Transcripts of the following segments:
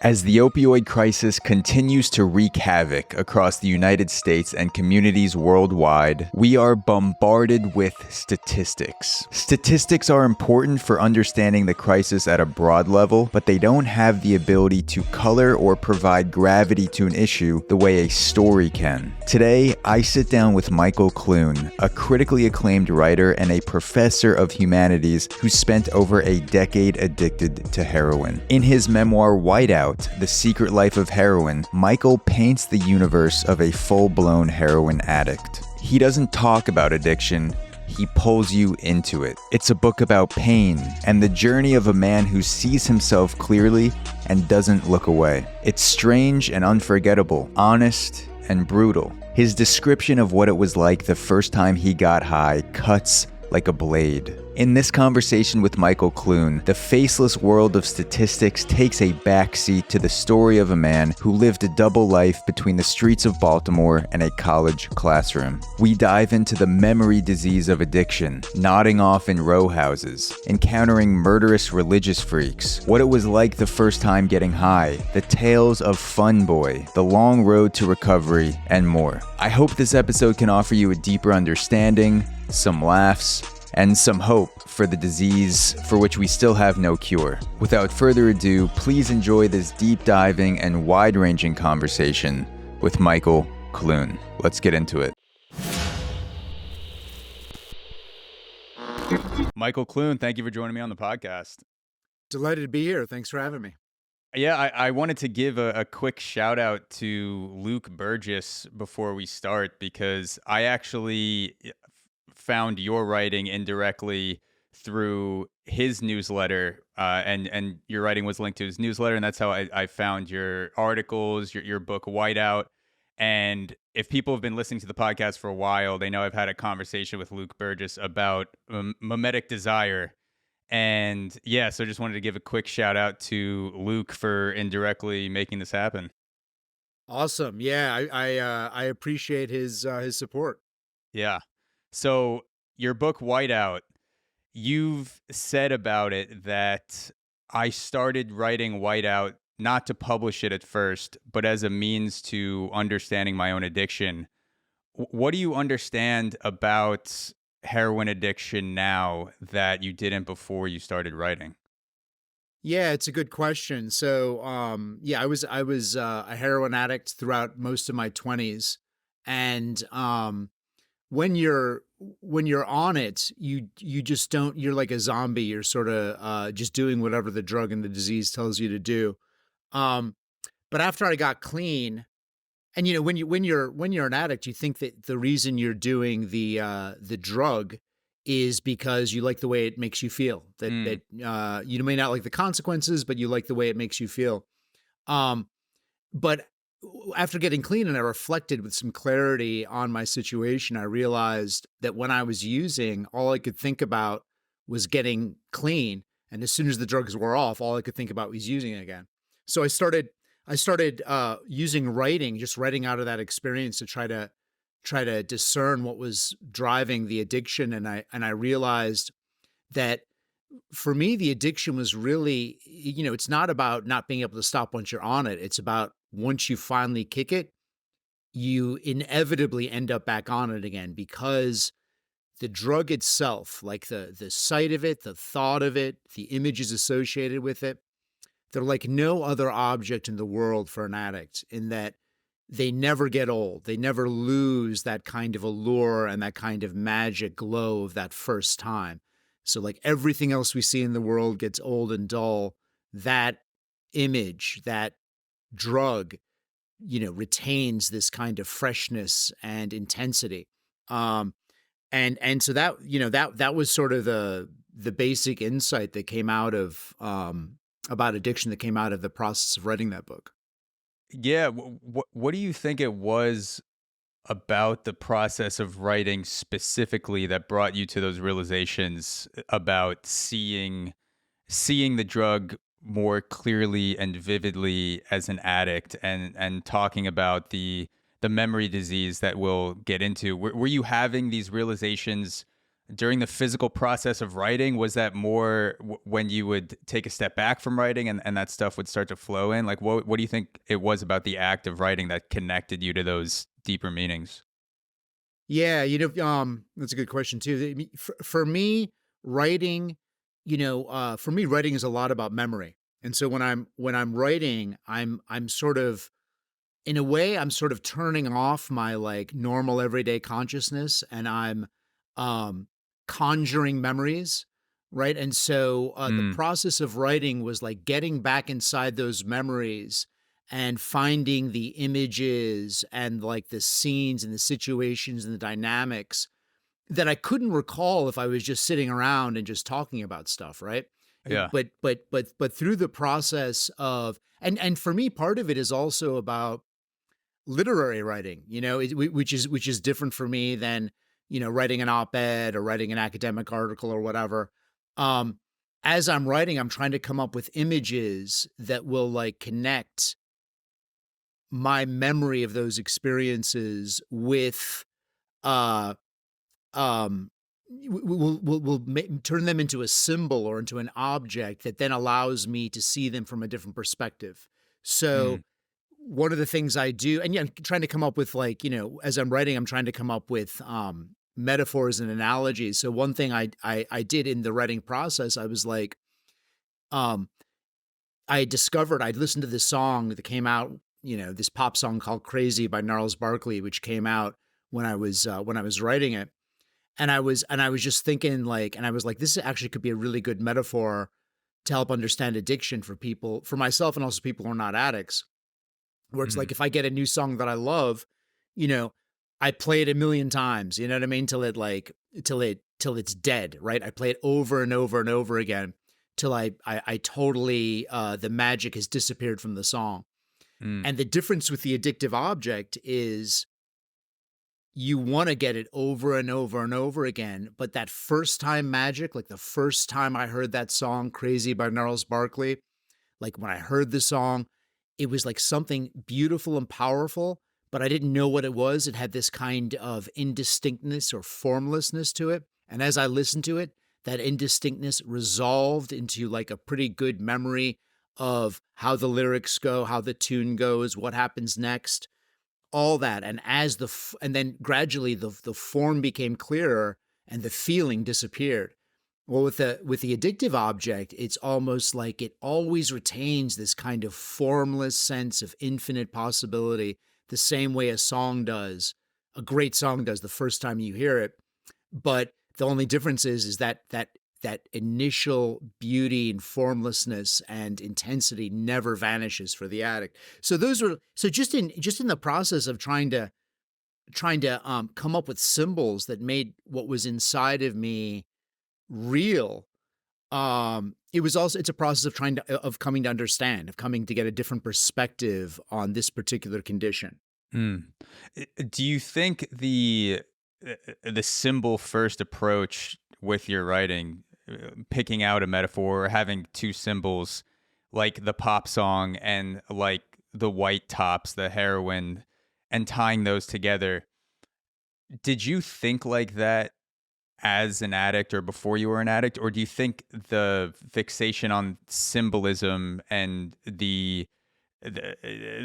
As the opioid crisis continues to wreak havoc across the United States and communities worldwide, we are bombarded with statistics. Statistics are important for understanding the crisis at a broad level, but they don't have the ability to color or provide gravity to an issue the way a story can. Today, I sit down with Michael Clune, a critically acclaimed writer and a professor of humanities who spent over a decade addicted to heroin. In his memoir, Whiteout, The Secret Life of Heroin, Michael paints the universe of a full-blown heroin addict. He doesn't talk about addiction, he pulls you into it. It's a book about pain and the journey of a man who sees himself clearly and doesn't look away. It's strange and unforgettable, honest and brutal. His description of what it was like the first time he got high cuts like a blade. In this conversation with Michael Clune, the faceless world of statistics takes a backseat to the story of a man who lived a double life between the streets of Baltimore and a college classroom. We dive into the memory disease of addiction, nodding off in row houses, encountering murderous religious freaks, what it was like the first time getting high, the tales of Funboy, the long road to recovery, and more. I hope this episode can offer you a deeper understanding, some laughs, and some hope for the disease for which we still have no cure. Without further ado, please enjoy this deep diving and wide-ranging conversation with Michael Clune. Let's get into it. Michael Clune, thank you for joining me on the podcast. Delighted to be here. Thanks for having me. Yeah, I wanted to give a quick shout out to Luke Burgis before we start, because I actually found your writing indirectly through his newsletter, and your writing was linked to his newsletter, and that's how I found your articles, your book Whiteout. And if people have been listening to the podcast for a while, they know I've had a conversation with Luke Burgis about mimetic desire. And yeah, so just wanted to give a quick shout out to Luke for indirectly making this happen. Awesome. Yeah, I appreciate his support. Yeah. So your book Whiteout, you've said about it that I started writing Whiteout not to publish it at first, but as a means to understanding my own addiction. What do you understand about heroin addiction now that you didn't before you started writing? Yeah, it's a good question. So, yeah, I was a heroin addict throughout most of my 20s, and when you're on it, you just don't. You're like a zombie. You're sort of just doing whatever the drug and the disease tells you to do. But after I got clean, and when you're an addict, you think that the reason you're doing the drug is because you like the way it makes you feel. That you may not like the consequences, but you like the way it makes you feel. But after getting clean and I reflected with some clarity on my situation, I realized that when I was using, all I could think about was getting clean. And as soon as the drugs wore off, all I could think about was using it again. So I started using writing, just writing out of that experience to try to discern what was driving the addiction. And I realized that for me, the addiction was really, it's not about not being able to stop once you're on it. It's about once you finally kick it, you inevitably end up back on it again, because the drug itself, like the sight of it, the thought of it, the images associated with it, they're like no other object in the world for an addict, in that they never get old. They never lose that kind of allure and that kind of magic glow of that first time. So like everything else we see in the world gets old and dull, that image, that drug, retains this kind of freshness and intensity. And so that, that was sort of the basic insight that came out of, about addiction, that came out of the process of writing that book. Yeah. What do you think it was about the process of writing specifically that brought you to those realizations about seeing the drug more clearly and vividly as an addict, and talking about the memory disease that we'll get into? Were you having these realizations during the physical process of writing? Was that more when you would take a step back from writing and that stuff would start to flow in? Like, what do you think it was about the act of writing that connected you to those deeper meanings? Yeah, that's a good question too. For me, writing, for me, writing is a lot about memory. And so when I'm writing, I'm sort of, in a way, I'm sort of turning off my like normal everyday consciousness, and I'm um, conjuring memories, right? And so the Mm, process of writing was like getting back inside those memories and finding the images and like the scenes and the situations and the dynamics that I couldn't recall if I was just sitting around and just talking about stuff, right? yeah. But through the process of, and for me, part of it is also about literary writing, which is different for me than, writing an op-ed or writing an academic article or whatever. Um, as I'm writing, I'm trying to come up with images that will like connect my memory of those experiences with uh um turn them into a symbol or into an object that then allows me to see them from a different perspective. So Mm, one of the things I do, and yeah, I'm trying to come up with like, as I'm writing, I'm trying to come up with metaphors and analogies. So one thing I did in the writing process, I was like, um, I discovered I'd listened to this song that came out, this pop song called "Crazy" by Gnarls Barkley, which came out when I was writing it, and I was just thinking like, and I was like, this actually could be a really good metaphor to help understand addiction for people, for myself, and also people who are not addicts. Where it's mm, like if I get a new song that I love, you know, I play it a million times, you know what I mean? Till it's dead, right? I play it over and over and over again till I totally the magic has disappeared from the song. mm. And the difference with the addictive object is you want to get it over and over and over again, but that first time magic, like the first time I heard that song Crazy by Gnarls Barkley, like when I heard the song, it was like something beautiful and powerful, but I didn't know what it was. It had this kind of indistinctness or formlessness to it. And as I listened to it, that indistinctness resolved into like a pretty good memory of how the lyrics go, how the tune goes, what happens next, all that. And and then gradually the form became clearer and the feeling disappeared. Well, with the addictive object, it's almost like it always retains this kind of formless sense of infinite possibility, the same way a song does, a great song does the first time you hear it. But the only difference is that initial beauty and formlessness and intensity never vanishes for the addict. So just in the process of trying to come up with symbols that made what was inside of me real. It's a process of coming to understand, of coming to get a different perspective on this particular condition. Mm. Do you think the symbol first approach with your writing, picking out a metaphor or having two symbols like the pop song and like the white tops, the heroin, and tying those together, did you think like that as an addict or before you were an addict, or do you think the fixation on symbolism and the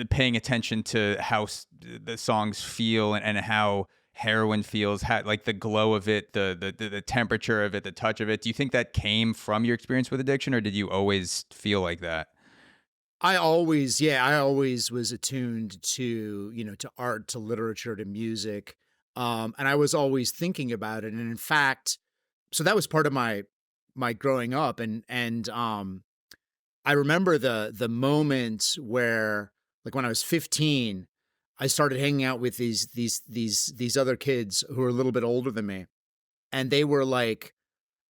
paying attention to how the songs feel and how heroin feels, how, like the glow of it, the temperature of it, the touch of it. Do you think that came from your experience with addiction, or did you always feel like that? I always was attuned to, to art, to literature, to music. And I was always thinking about it. And in fact, so that was part of my growing up. And I remember the moment where, like when I was 15, I started hanging out with these other kids who were a little bit older than me. And they were like,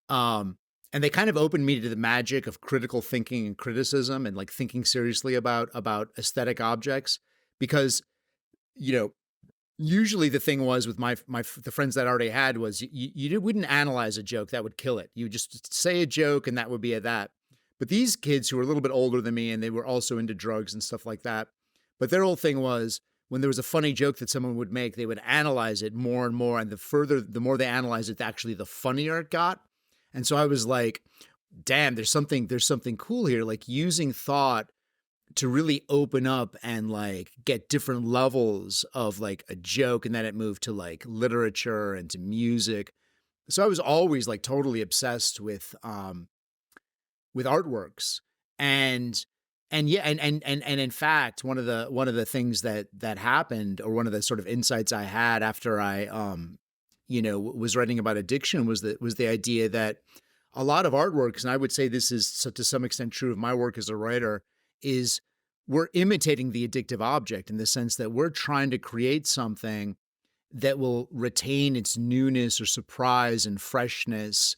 um, and they kind of opened me to the magic of critical thinking and criticism and like thinking seriously about aesthetic objects. Because, you know, usually the thing was with the friends that I already had was you wouldn't analyze a joke, that would kill it. You would just say a joke and that would be that. But these kids who were a little bit older than me and they were also into drugs and stuff like that. But their whole thing was when there was a funny joke that someone would make, they would analyze it more and more. And the more they analyzed it, actually, the funnier it got. And so I was like, damn, there's something cool here. Like using thought to really open up and like get different levels of like a joke. And then it moved to like literature and to music. So I was always like totally obsessed with artworks. And in fact, one of the things that happened, or one of the sort of insights I had after I was writing about addiction, was the idea that a lot of artworks, and I would say this is to some extent true of my work as a writer, is we're imitating the addictive object in the sense that we're trying to create something that will retain its newness or surprise and freshness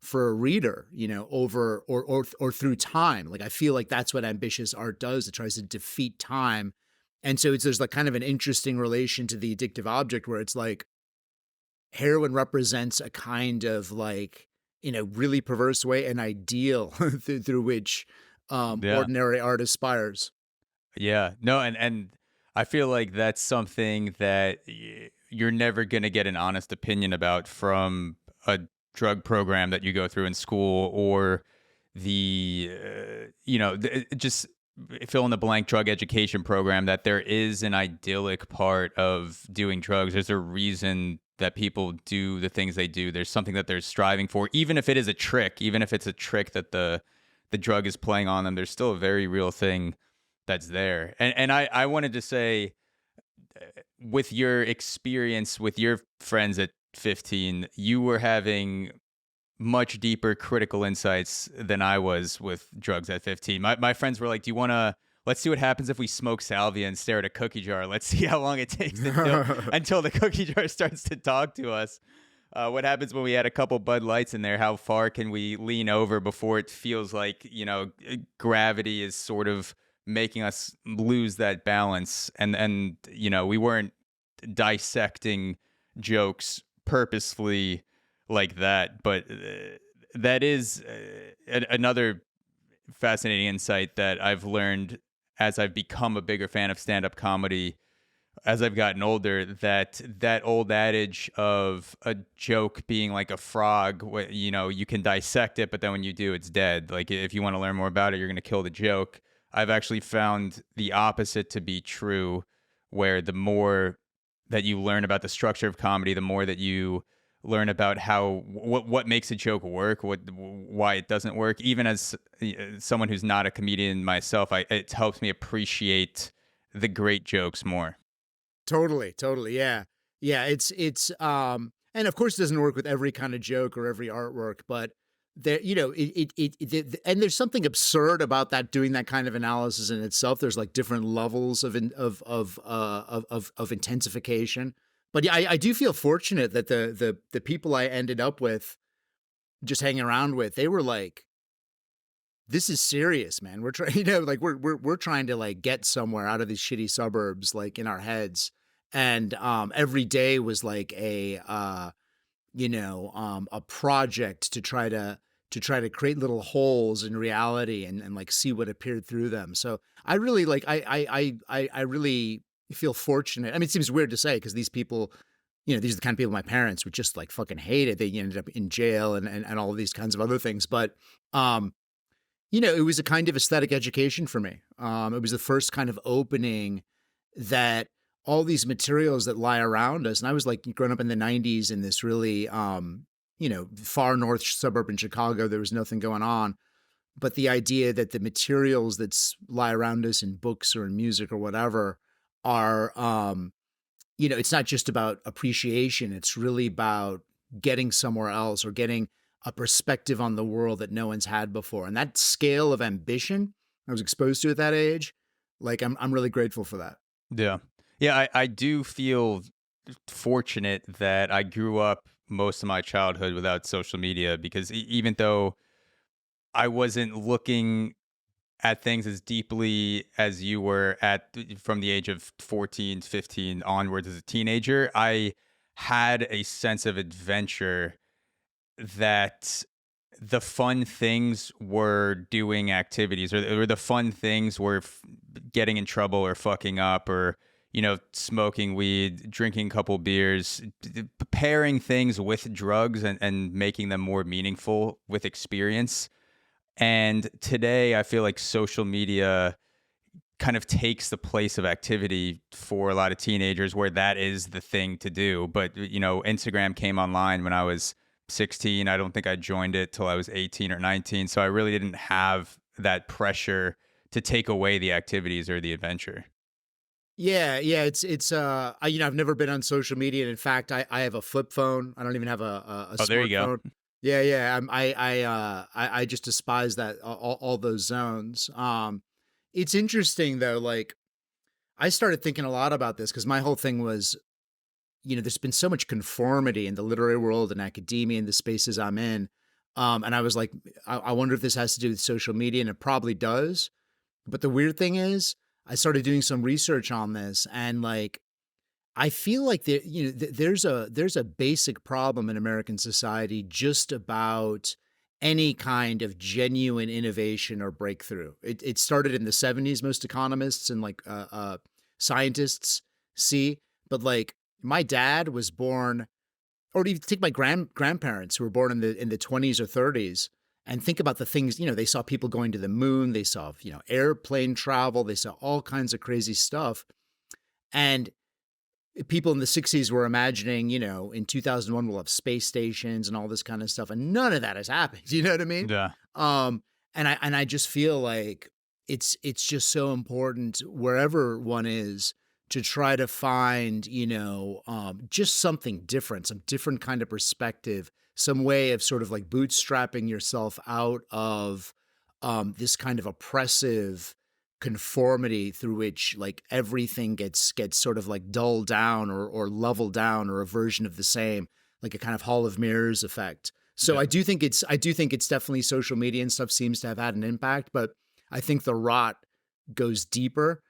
for a reader, over or through time. Like I feel like that's what ambitious art does. It tries to defeat time. And so there's like kind of an interesting relation to the addictive object where it's like heroin represents a kind of like, in a really perverse way, an ideal through which Yeah. ordinary art aspires. Yeah. No, and I feel like that's something that you're never going to get an honest opinion about from a drug program that you go through in school, or the just fill in the blank drug education program, that there is an idyllic part of doing drugs. There's a reason that people do the things they do. There's something that they're striving for, even if it is a trick, even if it's a trick that the drug is playing on them. There's still a very real thing that's there. And I wanted to say, with your experience with your friends at 15, you were having much deeper critical insights than I was with drugs at 15. My friends were like, let's see what happens if we smoke salvia and stare at a cookie jar. Let's see how long it takes until the cookie jar starts to talk to us. What happens when we add a couple Bud Lights in there? How far can we lean over before it feels like, gravity is sort of making us lose that balance? And we weren't dissecting jokes purposefully like that, but that is another fascinating insight that I've learned as I've become a bigger fan of stand-up comedy as I've gotten older, that old adage of a joke being like a frog, you can dissect it, but then when you do, it's dead. Like if you want to learn more about it, you're going to kill the joke. I've actually found the opposite to be true, where the more that you learn about the structure of comedy, the more that you learn about what makes a joke work, why it doesn't work. Even as someone who's not a comedian myself, it helps me appreciate the great jokes more. Totally. Yeah. Yeah. And of course it doesn't work with every kind of joke or every artwork, but there, and there's something absurd about that, doing that kind of analysis in itself. There's like different levels of intensification. But yeah, I do feel fortunate that the people I ended up with, just hanging around with, they were like, this is serious, man. We're trying, we're trying to like get somewhere out of these shitty suburbs, like in our heads. And every day was like a project to try to create little holes in reality and like see what appeared through them. So I really like, I really feel fortunate. I mean, it seems weird to say, because these people, these are the kind of people my parents would just like fucking hate it. They ended up in jail and all of these kinds of other things. But, it was a kind of aesthetic education for me. It was the first kind of opening that all these materials that lie around us. And I was like growing up in the 90s in this really, far north suburb in Chicago. There was nothing going on. But the idea that the materials that lie around us in books or in music or whatever are, it's not just about appreciation. It's really about getting somewhere else, or getting a perspective on the world that no one's had before. And that scale of ambition I was exposed to at that age, like I'm really grateful for that. Yeah. Yeah, I do feel fortunate that I grew up most of my childhood without social media, because even though I wasn't looking at things as deeply as you were from the age of 14, 15 onwards as a teenager, I had a sense of adventure, that the fun things were doing activities, or the fun things were getting in trouble or fucking up, or smoking weed, drinking a couple beers, pairing things with drugs and making them more meaningful with experience. And today I feel like social media kind of takes the place of activity for a lot of teenagers where that is the thing to do. But, Instagram came online when I was 16. I don't think I joined it till I was 18 or 19. So I really didn't have that pressure to take away the activities or the adventure. Yeah, I've never been on social media, and in fact, I have a flip phone. I don't even have a Oh, there you go. smartphone. Yeah. I just despise that all those zones. It's interesting though. Like I started thinking a lot about this because my whole thing was, there's been so much conformity in the literary world and academia and the spaces I'm in. And I was like, I wonder if this has to do with social media, and it probably does. But the weird thing is, I started doing some research on this, and like, I feel like there's a basic problem in American society just about any kind of genuine innovation or breakthrough. It started in the 70s. Most economists and like scientists see, but like my dad was born, or even take my grandparents who were born in the 20s or 30s, and think about the things, they saw people going to the moon, they saw, airplane travel, they saw all kinds of crazy stuff. And people in the 60s were imagining, in 2001 we'll have space stations and all this kind of stuff, and none of that has happened. You know what I mean? Yeah. And I just feel like it's just so important wherever one is to try to find, just something different, some different kind of perspective, some way of sort of like bootstrapping yourself out of this kind of oppressive conformity through which like everything gets sort of like dulled down or leveled down, or a version of the same, like a kind of hall of mirrors effect. So Yeah. I do think it's definitely social media and stuff seems to have had an impact, but I think the rot goes deeper.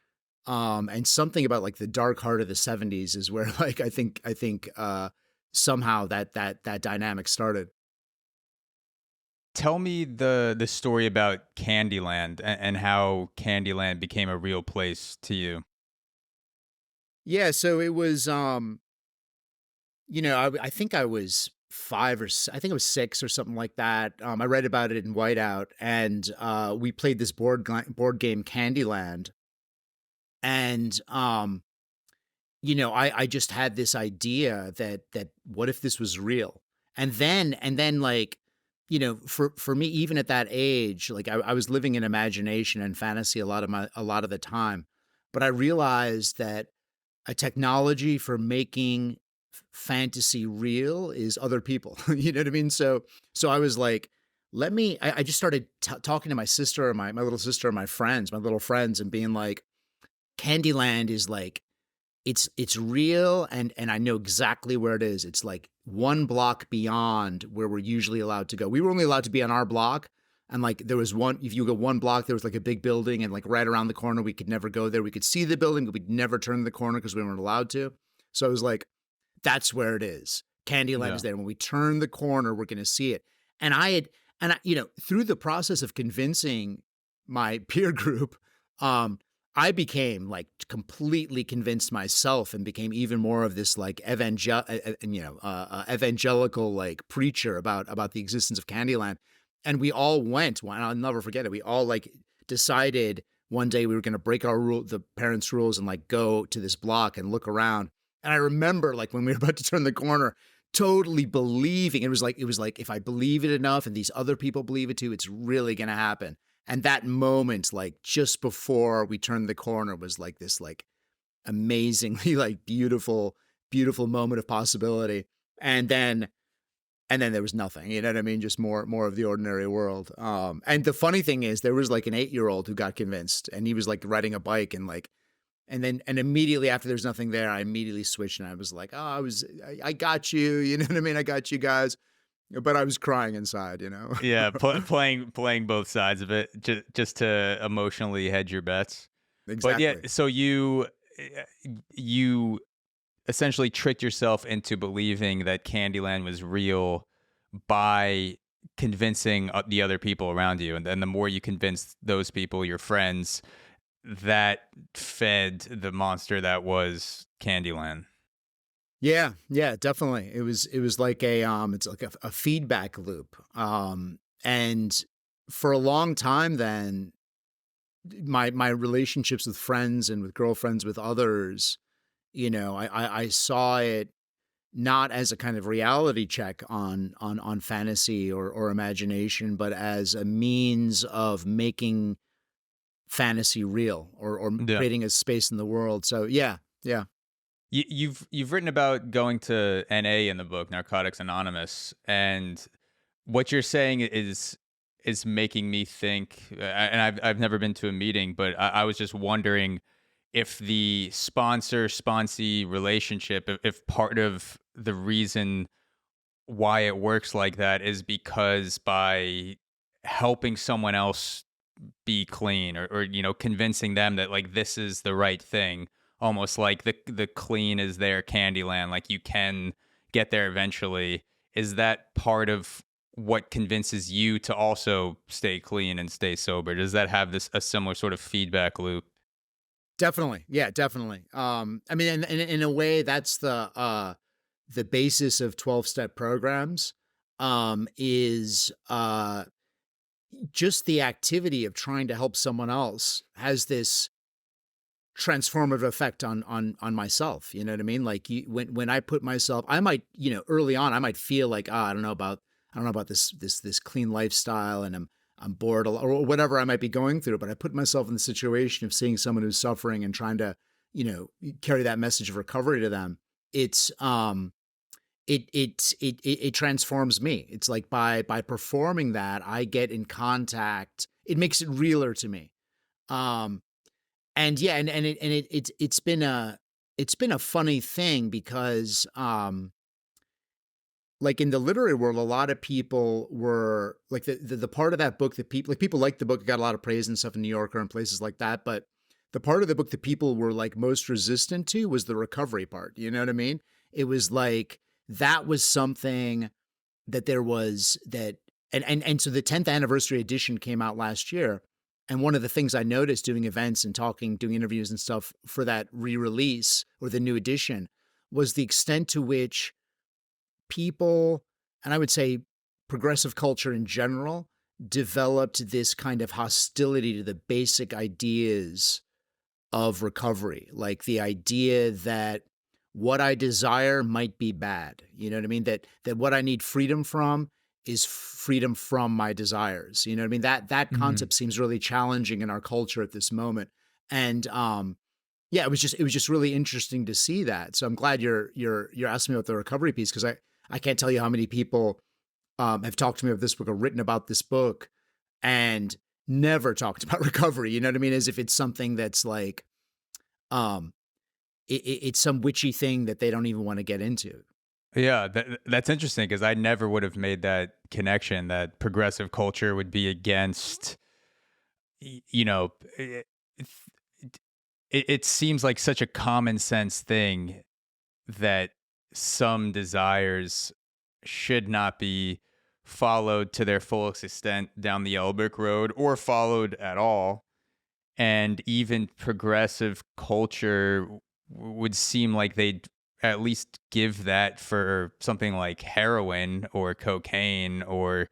And something about like the dark heart of the 70s is where like I think somehow that dynamic started. Tell me the story about Candyland and how Candyland became a real place to you. Yeah, so it was I think I was I think it was 6 or something like that. I read about it in Whiteout, and we played this board game Candyland, and I just had this idea that what if this was real? And then like, for me, even at that age, like I was living in imagination and fantasy a lot of the time, but I realized that a technology for making fantasy real is other people. You know what I mean? So I was like, I just started talking to my sister, or my little sister, and my little friends, and being like, Candyland is like, it's real, and I know exactly where it is. It's like one block beyond where we're usually allowed to go. We were only allowed to be on our block, and like there was one, if you go one block, there was like a big building, and like right around the corner, we could never go there. We could see the building, but we'd never turn the corner because we weren't allowed to. So I was like, that's where it is. Candyland Yeah. is there. When we turn the corner, we're going to see it. And through the process of convincing my peer group, I became like completely convinced myself, and became even more of this like evangelical like preacher about the existence of Candyland. And we all went. Well, I'll never forget it. We all like decided one day we were going to break the parents' rules, and like go to this block and look around. And I remember like when we were about to turn the corner, totally believing it was like if I believe it enough and these other people believe it too, it's really going to happen. And that moment, like just before we turned the corner, was like this like amazingly like beautiful moment of possibility. And then there was nothing, you know what I mean? Just more of the ordinary world. And the funny thing is, there was like an 8-year-old who got convinced, and he was like riding a bike, and like, and immediately after there's nothing there, I immediately switched, and I was like, oh, I got you, you know what I mean? I got you guys. But I was crying inside, you know? Yeah, playing both sides of it just to emotionally hedge your bets. But yeah, Exactly. so you essentially tricked yourself into believing that Candyland was real by convincing the other people around you, and then the more you convinced those people, your friends, that fed the monster that was Candyland. Yeah, yeah, definitely. It was like it's like a feedback loop. And for a long time then, my relationships with friends and with girlfriends with others, I saw it not as a kind of reality check on fantasy or imagination, but as a means of making fantasy real or Yeah. creating a space in the world. So yeah, yeah. You've written about going to NA in the book Narcotics Anonymous, and what you're saying is making me think. And I've never been to a meeting, but I was just wondering if the sponsor sponsee relationship, if part of the reason why it works like that is because by helping someone else be clean, or convincing them that like this is the right thing, almost like the clean is their Candyland, like you can get there eventually. Is that part of what convinces you to also stay clean and stay sober? Does that have this a similar sort of feedback loop? Definitely. Yeah, definitely. I mean, in a way, that's the basis of 12-step programs, is just the activity of trying to help someone else has this transformative effect on myself. You know what I mean? Like when I put myself, I might, early on, I might feel like, I don't know about this clean lifestyle, and I'm bored or whatever I might be going through. But I put myself in the situation of seeing someone who's suffering and trying to, carry that message of recovery to them. It's it transforms me. It's like by performing that, I get in contact. It makes it realer to me. Um, and yeah, it's been a funny thing because like in the literary world, a lot of people were like the part of that book that people liked the book. It got a lot of praise and stuff in New Yorker and places like that. But the part of the book that people were like most resistant to was the recovery part. You know what I mean? It was like that was something that there was that and so the 10th anniversary edition came out last year. And one of the things I noticed doing events and talking, doing interviews and stuff for that re-release or the new edition was the extent to which people, and I would say progressive culture in general, developed this kind of hostility to the basic ideas of recovery. Like the idea that what I desire might be bad. You know what I mean? That what I need freedom from is freedom from my desires. You know what I mean? That Mhm. concept seems really challenging in our culture at this moment. And yeah, it was just really interesting to see that. So I'm glad you're asking me about the recovery piece, because I can't tell you how many people have talked to me about this book or written about this book and never talked about recovery. You know what I mean? As if it's something that's like um it's some witchy thing that they don't even want to get into. Yeah, that's interesting because I never would have made that connection that progressive culture would be against, y- you know, it, it seems like such a common sense thing that some desires should not be followed to their fullest extent down the Elbick Road or followed at all. And even progressive culture would seem like they'd at least give that for something like heroin or cocaine or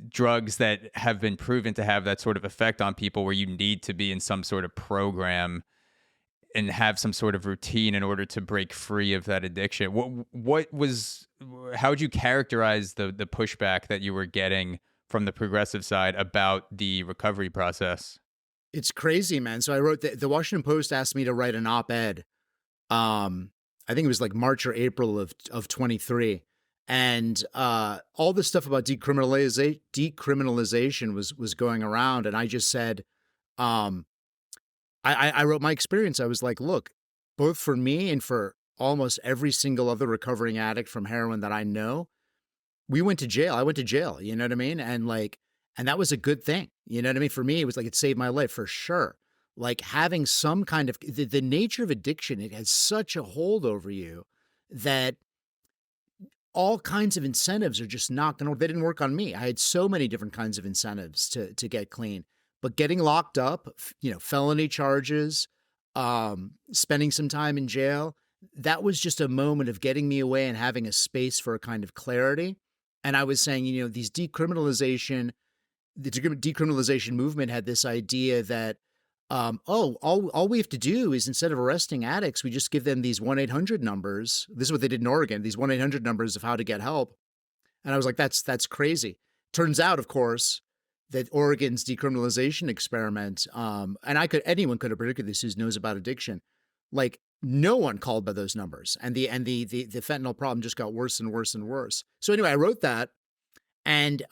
drugs that have been proven to have that sort of effect on people, where you need to be in some sort of program and have some sort of routine in order to break free of that addiction. What was how would you characterize the pushback that you were getting from the progressive side about the recovery process? It's crazy, man. So I wrote the Washington Post asked me to write an op-ed. I think it was like March or April of 23. And all this stuff about decriminalization was going around. And I just said, um, I wrote my experience. I was like, look, both for me and for almost every single other recovering addict from heroin that I know, we went to jail. I went to jail, you know what I mean? And that was a good thing. You know what I mean? For me, it was like it saved my life for sure. Like having some kind of the nature of addiction, it has such a hold over you that all kinds of incentives are just not going to, they didn't work on me. I had so many different kinds of incentives to get clean. But getting locked up, felony charges, spending some time in jail, that was just a moment of getting me away and having a space for a kind of clarity. And I was saying, these the decriminalization movement had this idea that, all we have to do is, instead of arresting addicts, we just give them these 1-800 numbers. This is what they did in Oregon, these 1-800 numbers of how to get help. And I was like, that's crazy. Turns out, of course, that Oregon's decriminalization experiment, and anyone could have predicted this who knows about addiction. Like, no one called by those numbers, and the fentanyl problem just got worse and worse and worse. So anyway, I wrote that, and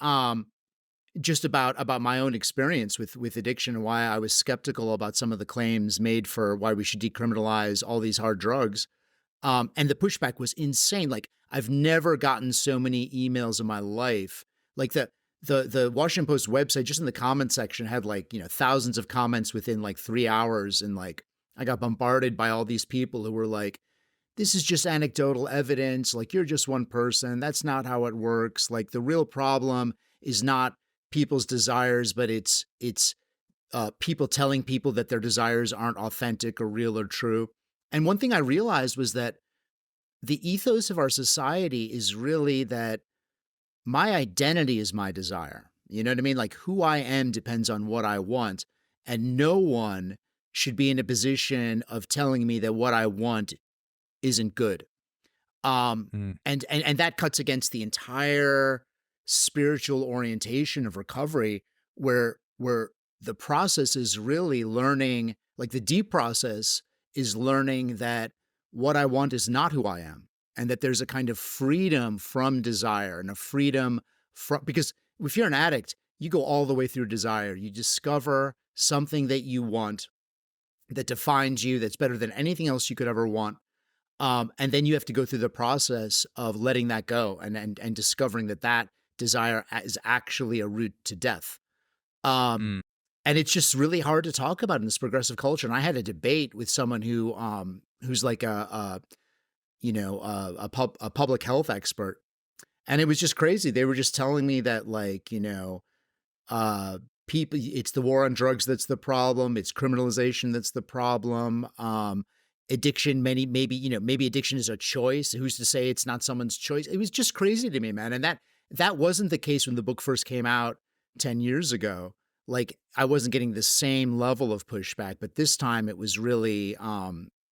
just about my own experience with addiction and why I was skeptical about some of the claims made for why we should decriminalize all these hard drugs. And the pushback was insane. Like, I've never gotten so many emails in my life. Like, the Washington Post website, just in the comment section, had thousands of comments within 3 hours. And I got bombarded by all these people who were like, this is just anecdotal evidence. Like, you're just one person. That's not how it works. Like, the real problem is not people's desires, but it's people telling people that their desires aren't authentic or real or true. And one thing I realized was that the ethos of our society is really that my identity is my desire. You know what I mean? Like, who I am depends on what I want. And no one should be in a position of telling me that what I want isn't good. And that cuts against the entire spiritual orientation of recovery, where the process is really learning, like the deep process is learning that what I want is not who I am, and that there's a kind of freedom from desire and a freedom from, because if you're an addict, you go all the way through desire. You discover something that you want that defines you, that's better than anything else you could ever want. And then you have to go through the process of letting that go and discovering that desire is actually a route to death. And it's just really hard to talk about in this progressive culture. And I had a debate with someone who's like a public health expert, and it was just crazy. They were just telling me that people, it's the war on drugs that's the problem. It's criminalization that's the problem. Addiction, maybe addiction is a choice. Who's to say it's not someone's choice? It was just crazy to me, man. And that wasn't the case when the book first came out 10 years ago. Like, I wasn't getting the same level of pushback, but this time it was really,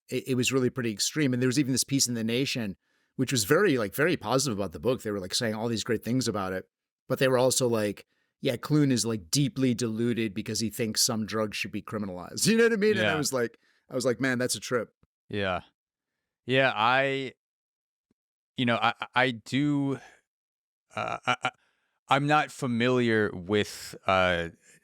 it was really pretty extreme. And there was even this piece in The Nation, which was very positive about the book. They were saying all these great things about it, but they were also like, yeah, Clune is deeply deluded because he thinks some drugs should be criminalized. You know what I mean? Yeah. And I was like, man, that's a trip. Yeah. Yeah. I do, I'm not familiar with,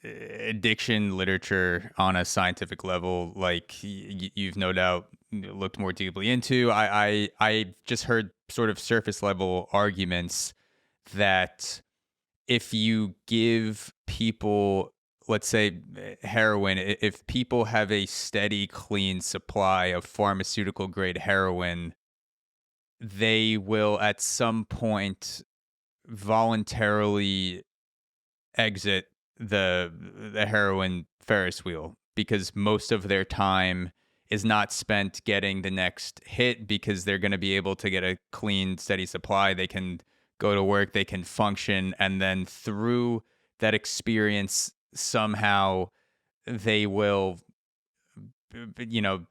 addiction literature on a scientific level, like you've no doubt looked more deeply into. I just heard sort of surface level arguments that if you give people, let's say heroin, if people have a steady, clean supply of pharmaceutical grade heroin, they will at some point voluntarily exit the heroin Ferris wheel, because most of their time is not spent getting the next hit, because they're going to be able to get a clean, steady supply. They can go to work, they can function, and then through that experience, somehow they will,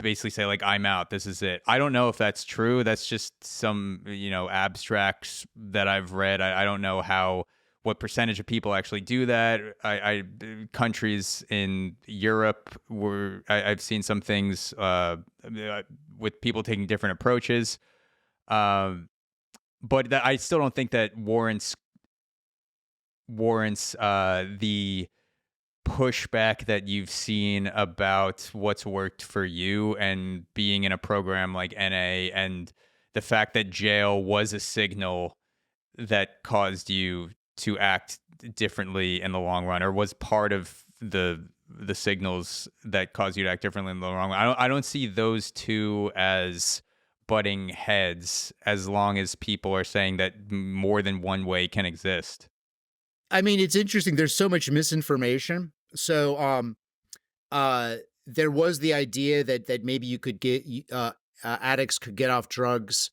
basically say, like, I'm out, this is it. I don't know if that's true. That's just some, abstracts that I've read. I don't know what percentage of people actually do that. Countries in Europe I've seen some things with people taking different approaches. But I still don't think that warrants the pushback that you've seen about what's worked for you and being in a program like NA, and the fact that jail was a signal that caused you to act differently in the long run, or was part of the signals that caused you to act differently in the long run. I don't see those two as butting heads, as long as people are saying that more than one way can exist. I mean, it's interesting. There's so much misinformation So there was the idea that maybe you could get addicts could get off drugs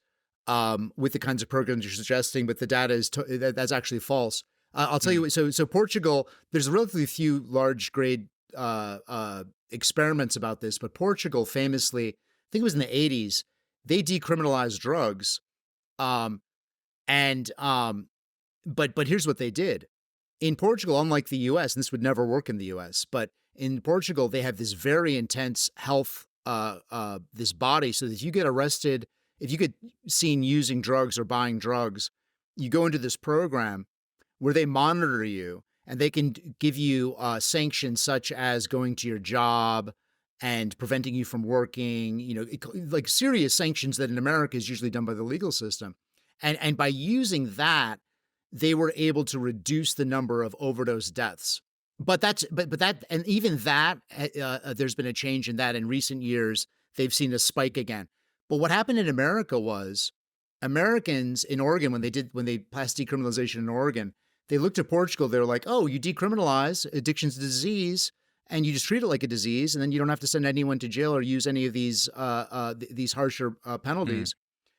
with the kinds of programs you're suggesting, but the data is that's actually false. I'll tell you Mm. what. So Portugal, there's relatively few large grade experiments about this, but Portugal famously, I think it was in the 80s, they decriminalized drugs. Um, and but here's what they did in Portugal, unlike the US, and this would never work in the US, but in Portugal, they have this very intense health, this body, so that if you get arrested, if you get seen using drugs or buying drugs, you go into this program where they monitor you and they can give you sanctions such as going to your job and preventing you from working, like serious sanctions that in America is usually done by the legal system. And by using that, they were able to reduce the number of overdose deaths. But that and even that there's been a change in that in recent years. They've seen a spike again. But what happened in America was Americans in Oregon when they passed decriminalization in Oregon, they looked at Portugal. They were like, "Oh, you decriminalize addiction's a disease, and you just treat it like a disease, and then you don't have to send anyone to jail or use any of these harsher Mm. penalties."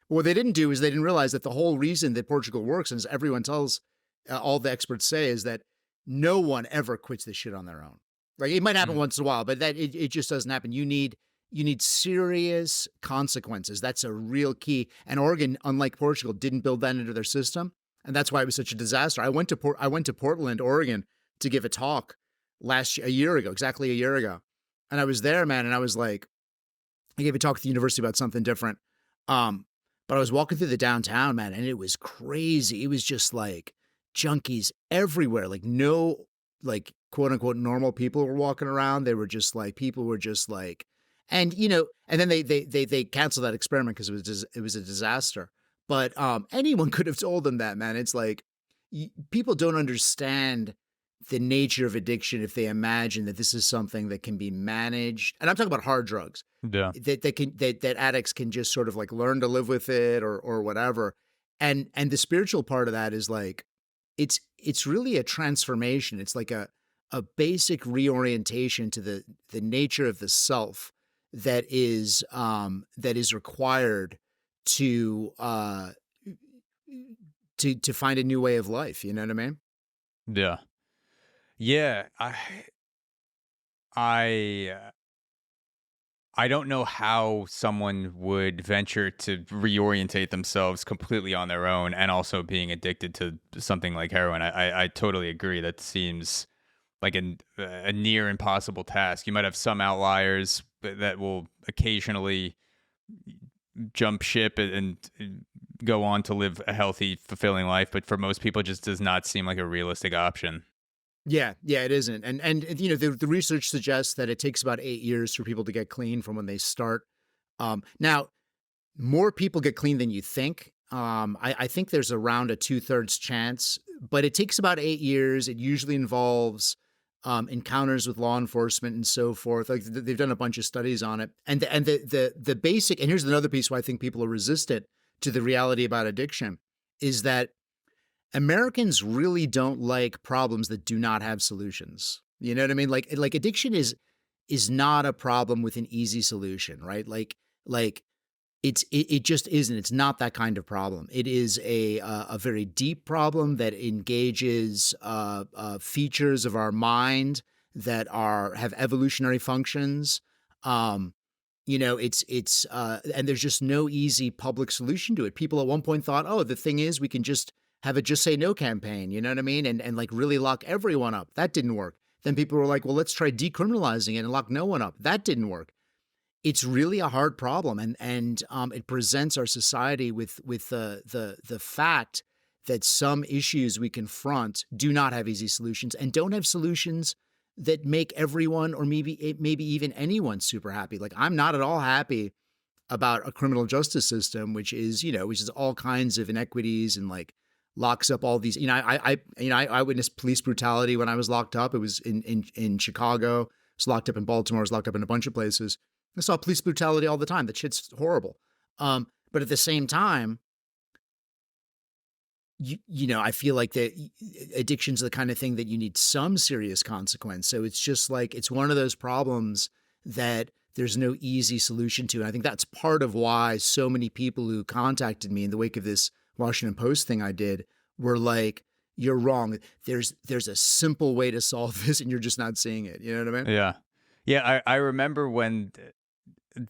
What they didn't do is they didn't realize that the whole reason that Portugal works, and as everyone tells, all the experts say, is that no one ever quits this shit on their own. Like it might happen Mm. once in a while, but that it just doesn't happen. You need serious consequences. That's a real key. And Oregon, unlike Portugal, didn't build that into their system, and that's why it was such a disaster. I went to Portland, Oregon, to give a talk a year ago, exactly a year ago, and I was there, man, and I was like, I gave a talk at the university about something different. Um, but I was walking through the downtown, man, and it was crazy. It was just like junkies everywhere. Like no, like quote unquote normal people were walking around. They were just like people were just like, and and then they canceled that experiment because it was a disaster. But anyone could have told them that, man. It's like people don't understand the nature of addiction if they imagine that this is something that can be managed. And I'm talking about hard drugs Yeah. that addicts can just sort of like learn to live with it or whatever. And the spiritual part of that is like it's really a transformation. It's like a basic reorientation to the nature of the self that is required to to find a new way of life. You know what I mean? Yeah. Yeah. I I don't know how someone would venture to reorientate themselves completely on their own and also being addicted to something like heroin. I totally agree. That seems like a near impossible task. You might have some outliers that will occasionally jump ship and go on to live a healthy, fulfilling life. But for most people, it just does not seem like a realistic option. Yeah, yeah, it isn't. And the research suggests that it takes about 8 years for people to get clean from when they start. Now, more people get clean than you think. I think there's around a 2/3 chance, but it takes about 8 years. It usually involves encounters with law enforcement and so forth. Like they've done a bunch of studies on it. And the basic, and here's another piece why I think people are resistant to the reality about addiction is that Americans really don't like problems that do not have solutions. You know what I mean? Like addiction is not a problem with an easy solution, right? Like it just isn't. It's not that kind of problem. It is a very deep problem that engages features of our mind that are have evolutionary functions. Um, and there's just no easy public solution to it. People at one point thought, oh, the thing is, we can just have a just say no campaign. You know what I mean? And like really lock everyone up. That didn't work. Then people were like, well, let's try decriminalizing it and lock no one up. That didn't work. It's really a hard problem, and it presents our society with the fact that some issues we confront do not have easy solutions and don't have solutions that make everyone or maybe even anyone super happy. Like I'm not at all happy about a criminal justice system, which is all kinds of inequities and like locks up all these. I witnessed police brutality when I was locked up. It was in Chicago. I was locked up in Baltimore. I was locked up in a bunch of places. I saw police brutality all the time. That shit's horrible. But at the same time, I feel like that addiction's the kind of thing that you need some serious consequence. So it's just like, it's one of those problems that there's no easy solution to. And I think that's part of why so many people who contacted me in the wake of this Washington Post thing I did were like, you're wrong. There's a simple way to solve this and you're just not seeing it. You know what I mean? Yeah. Yeah, I remember when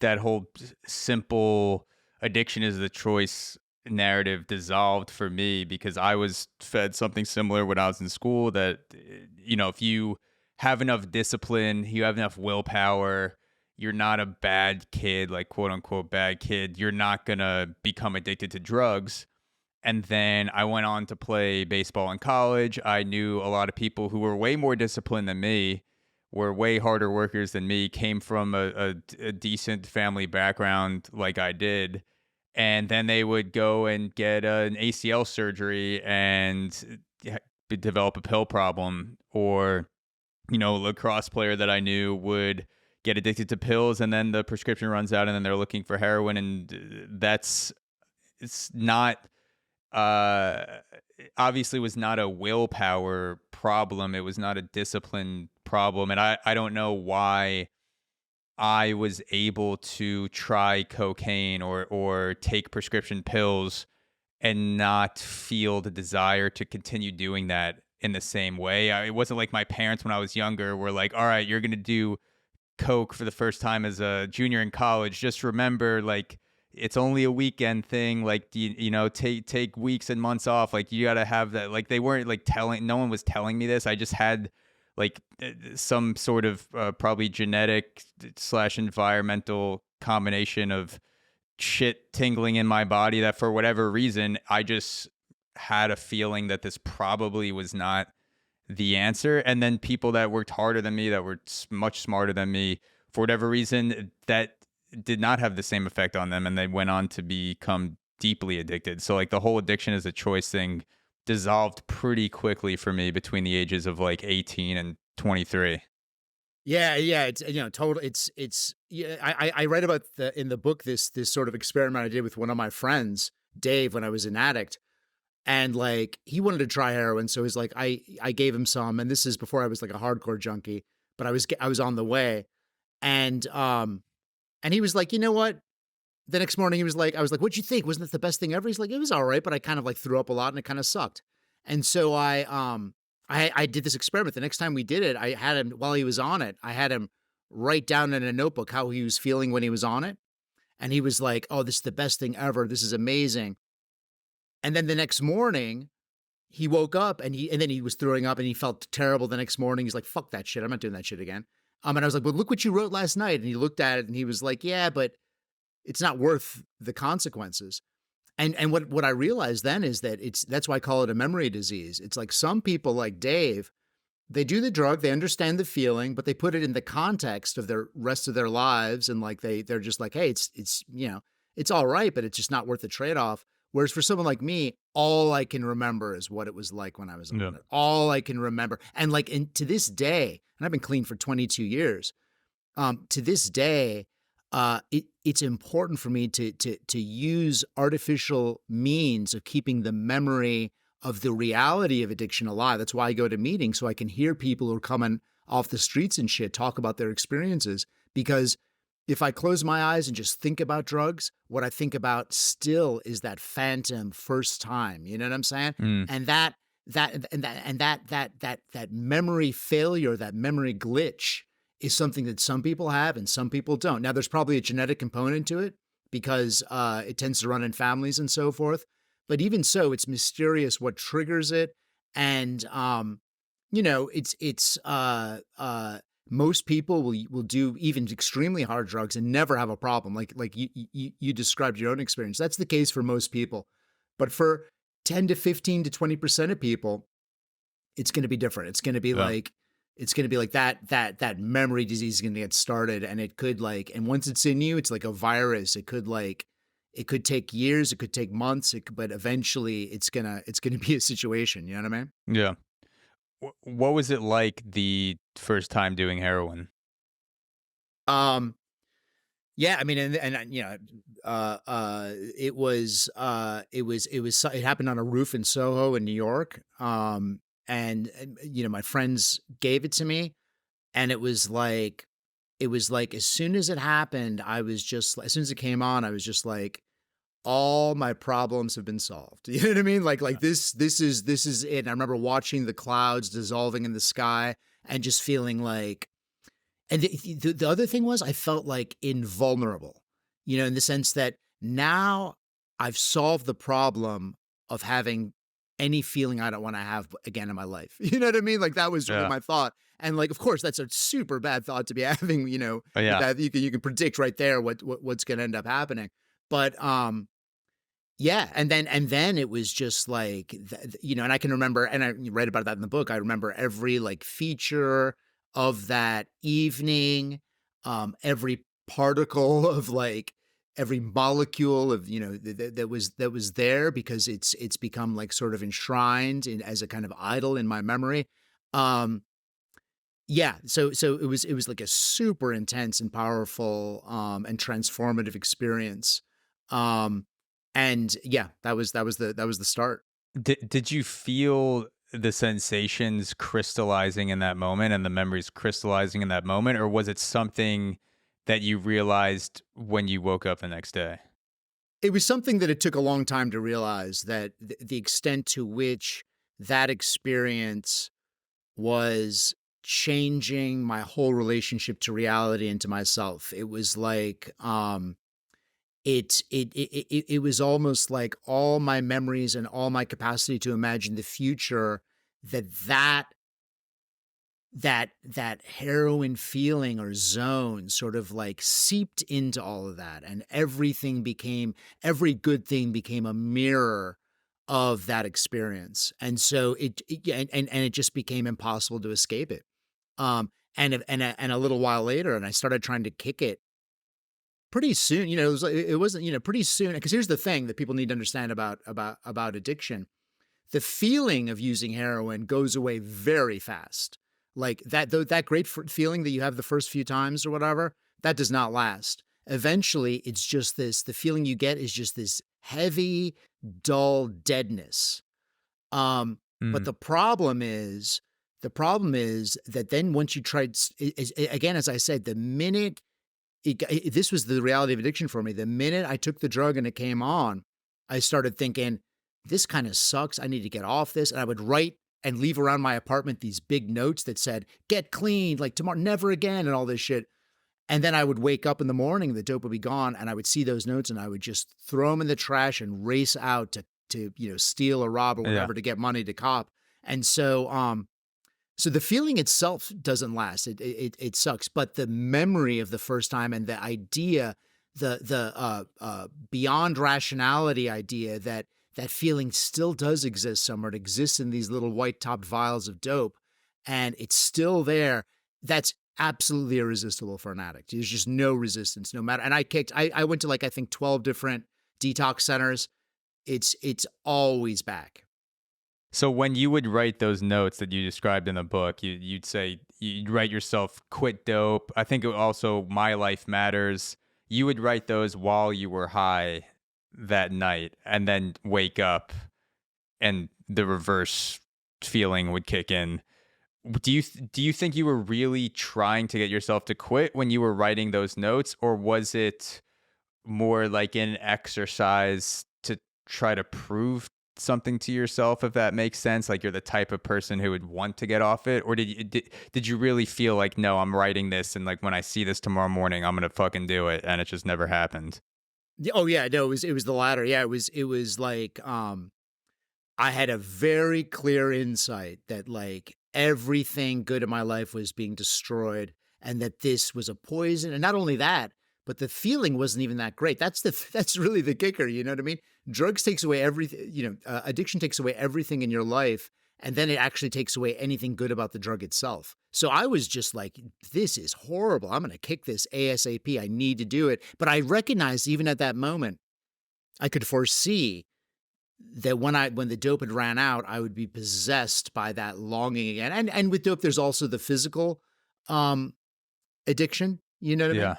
that whole simple addiction is the choice narrative dissolved for me, because I was fed something similar when I was in school that, if you have enough discipline, you have enough willpower, you're not a bad kid, like quote unquote bad kid, you're not going to become addicted to drugs. And then I went on to play baseball in college. I knew a lot of people who were way more disciplined than me, were way harder workers than me, came from a decent family background like I did. And then they would go and get an ACL surgery and develop a pill problem. Or, a lacrosse player that I knew would get addicted to pills, and then the prescription runs out and then they're looking for heroin. And it's not uh obviously was not a willpower problem. It was not a discipline problem. And I don't know why I was able to try cocaine or take prescription pills and not feel the desire to continue doing that in the same way. It wasn't like my parents when I was younger were like, all right, you're going to do coke for the first time as a junior in college. Just remember, like, it's only a weekend thing. Like, take weeks and months off. Like, you got to have that. Like, they weren't like no one was telling me this. I just had like some sort of probably genetic slash environmental combination of shit tingling in my body that for whatever reason, I just had a feeling that this probably was not the answer. And then people that worked harder than me, that were much smarter than me, for whatever reason, that did not have the same effect on them, and they went on to become deeply addicted. So like the whole addiction as a choice thing dissolved pretty quickly for me between the ages of like 18 and 23. Yeah, yeah, it's total. It's yeah. I read about in the book this sort of experiment I did with one of my friends, Dave, when I was an addict, and like he wanted to try heroin, so he's like I gave him some, and this is before I was like a hardcore junkie, but I was on the way, and he was like, you know what? The next morning he was like, I was like, what'd you think? Wasn't it the best thing ever? He's like, it was all right, but I kind of like threw up a lot and it kind of sucked. And so I did this experiment. The next time we did it, I had him while he was on it, I had him write down in a notebook how he was feeling when he was on it. And he was like, oh, this is the best thing ever. This is amazing. And then the next morning, he woke up and then he was throwing up and he felt terrible the next morning. He's like, fuck that shit. I'm not doing that shit again. And I was like, but look what you wrote last night. And he looked at it and he was like, yeah, but it's not worth the consequences. And what I realized then is that that's why I call it a memory disease. It's like some people like Dave, they do the drug, they understand the feeling, but they put it in the context of their rest of their lives, and like they're just like, hey, it's all right, but it's just not worth the trade-off. Whereas for someone like me, all I can remember is what it was like when I was on Yeah. it. All I can remember. And like to this day, and I've been clean for 22 years, to this day, it's important for me to use artificial means of keeping the memory of the reality of addiction alive. That's why I go to meetings, so I can hear people who are coming off the streets and shit talk about their experiences. Because if I close my eyes and just think about drugs, what I think about still is that phantom first time. You know what I'm saying? Mm. And that memory failure, that memory glitch, is something that some people have and some people don't. Now, there's probably a genetic component to it because it tends to run in families and so forth. But even so, it's mysterious what triggers it. And, most people will do even extremely hard drugs and never have a problem. Like you described your own experience. That's the case for most people. But for 10 to 15 to 20% of people, it's going to be different. It's going to be Yeah. like that memory disease is going to get started, and it could and once it's in you, it's like a virus. It could take years, it could take months, but eventually it's gonna be a situation. You know what I mean? Yeah. What was it like the first time doing heroin? Um, Yeah, I mean, and you know, it happened on a roof in Soho in New York, and you know, my friends gave it to me, and it was like as soon as it happened, I was just as soon as it came on, I was just like, all my problems have been solved. You know what I mean? Like this is it. And I remember watching the clouds dissolving in the sky and just feeling like, and the other thing was I felt like invulnerable, you know, in the sense that now I've solved the problem of having any feeling I don't want to have again in my life. You know what I mean? Like that was really Yeah. my thought. And like, of course, that's a super bad thought to be having, you know, Oh, with yeah. that you can predict right there what's going to end up happening. But yeah, and then it was just like you know, and I can remember, and I read about that in the book. I remember every like feature of that evening, every particle of like every molecule of you know that was there because it's become like sort of enshrined as a kind of idol in my memory. Um, yeah, so it was like a super intense and powerful and transformative experience. Um and yeah, that was the start. Did you feel the sensations crystallizing in that moment and the memories crystallizing in that moment, or was it something that you realized when you woke up the next day? It was something that it took a long time to realize that the extent to which that experience was changing my whole relationship to reality and to myself. It was like it was almost like all my memories and all my capacity to imagine the future that heroin feeling or zone sort of like seeped into all of that, and every good thing became a mirror of that experience. And so yeah, and it just became impossible to escape it. And a little while later, and I started trying to kick it pretty soon. You know, it wasn't, you know, pretty soon. Because here's the thing that people need to understand about addiction: the feeling of using heroin goes away very fast. Like that great feeling that you have the first few times or whatever, that does not last. Eventually, it's just this. The feeling you get is just this heavy, dull deadness. Um, but Mm, the problem is that then once you tried, again, as I said, the minute this was the reality of addiction for me. The minute I took the drug and it came on, I started thinking, this kind of sucks. I need to get off this. And I would write and leave around my apartment these big notes that said, get clean, like tomorrow, never again, and all this shit. And then I would wake up in the morning, the dope would be gone, and I would see those notes and I would just throw them in the trash and race out to you know, steal or rob or yeah. whatever to get money to cop. And so the feeling itself doesn't last. It sucks, but the memory of the first time and the idea, the beyond rationality idea that that feeling still does exist somewhere. It exists in these little white topped vials of dope, and it's still there. That's absolutely irresistible for an addict. There's just no resistance, no matter. And I went to like I think 12 different detox centers. It's always back. So when you would write those notes that you described in the book, you'd say you'd write yourself quit dope. I think also my life matters. You would write those while you were high that night and then wake up and the reverse feeling would kick in. Do you think you were really trying to get yourself to quit when you were writing those notes, or was it more like an exercise to try to prove something to yourself, if that makes sense? Like you're the type of person who would want to get off it, or did you really feel like, no, I'm writing this, and like when I see this tomorrow morning, I'm gonna fucking do it, and it just never happened? Oh yeah, no, it was the latter. Yeah, it was like I had a very clear insight that like everything good in my life was being destroyed and that this was a poison. And not only that, but the feeling wasn't even that great. That's really the kicker, you know what I mean? Drugs takes away everything, you know, addiction takes away everything in your life, and then it actually takes away anything good about the drug itself. So I was just like, this is horrible. I'm going to kick this ASAP. I need to do it. But I recognized even at that moment, I could foresee that when the dope had ran out, I would be possessed by that longing again. And with dope, there's also the physical um addiction. You know what I Yeah. mean?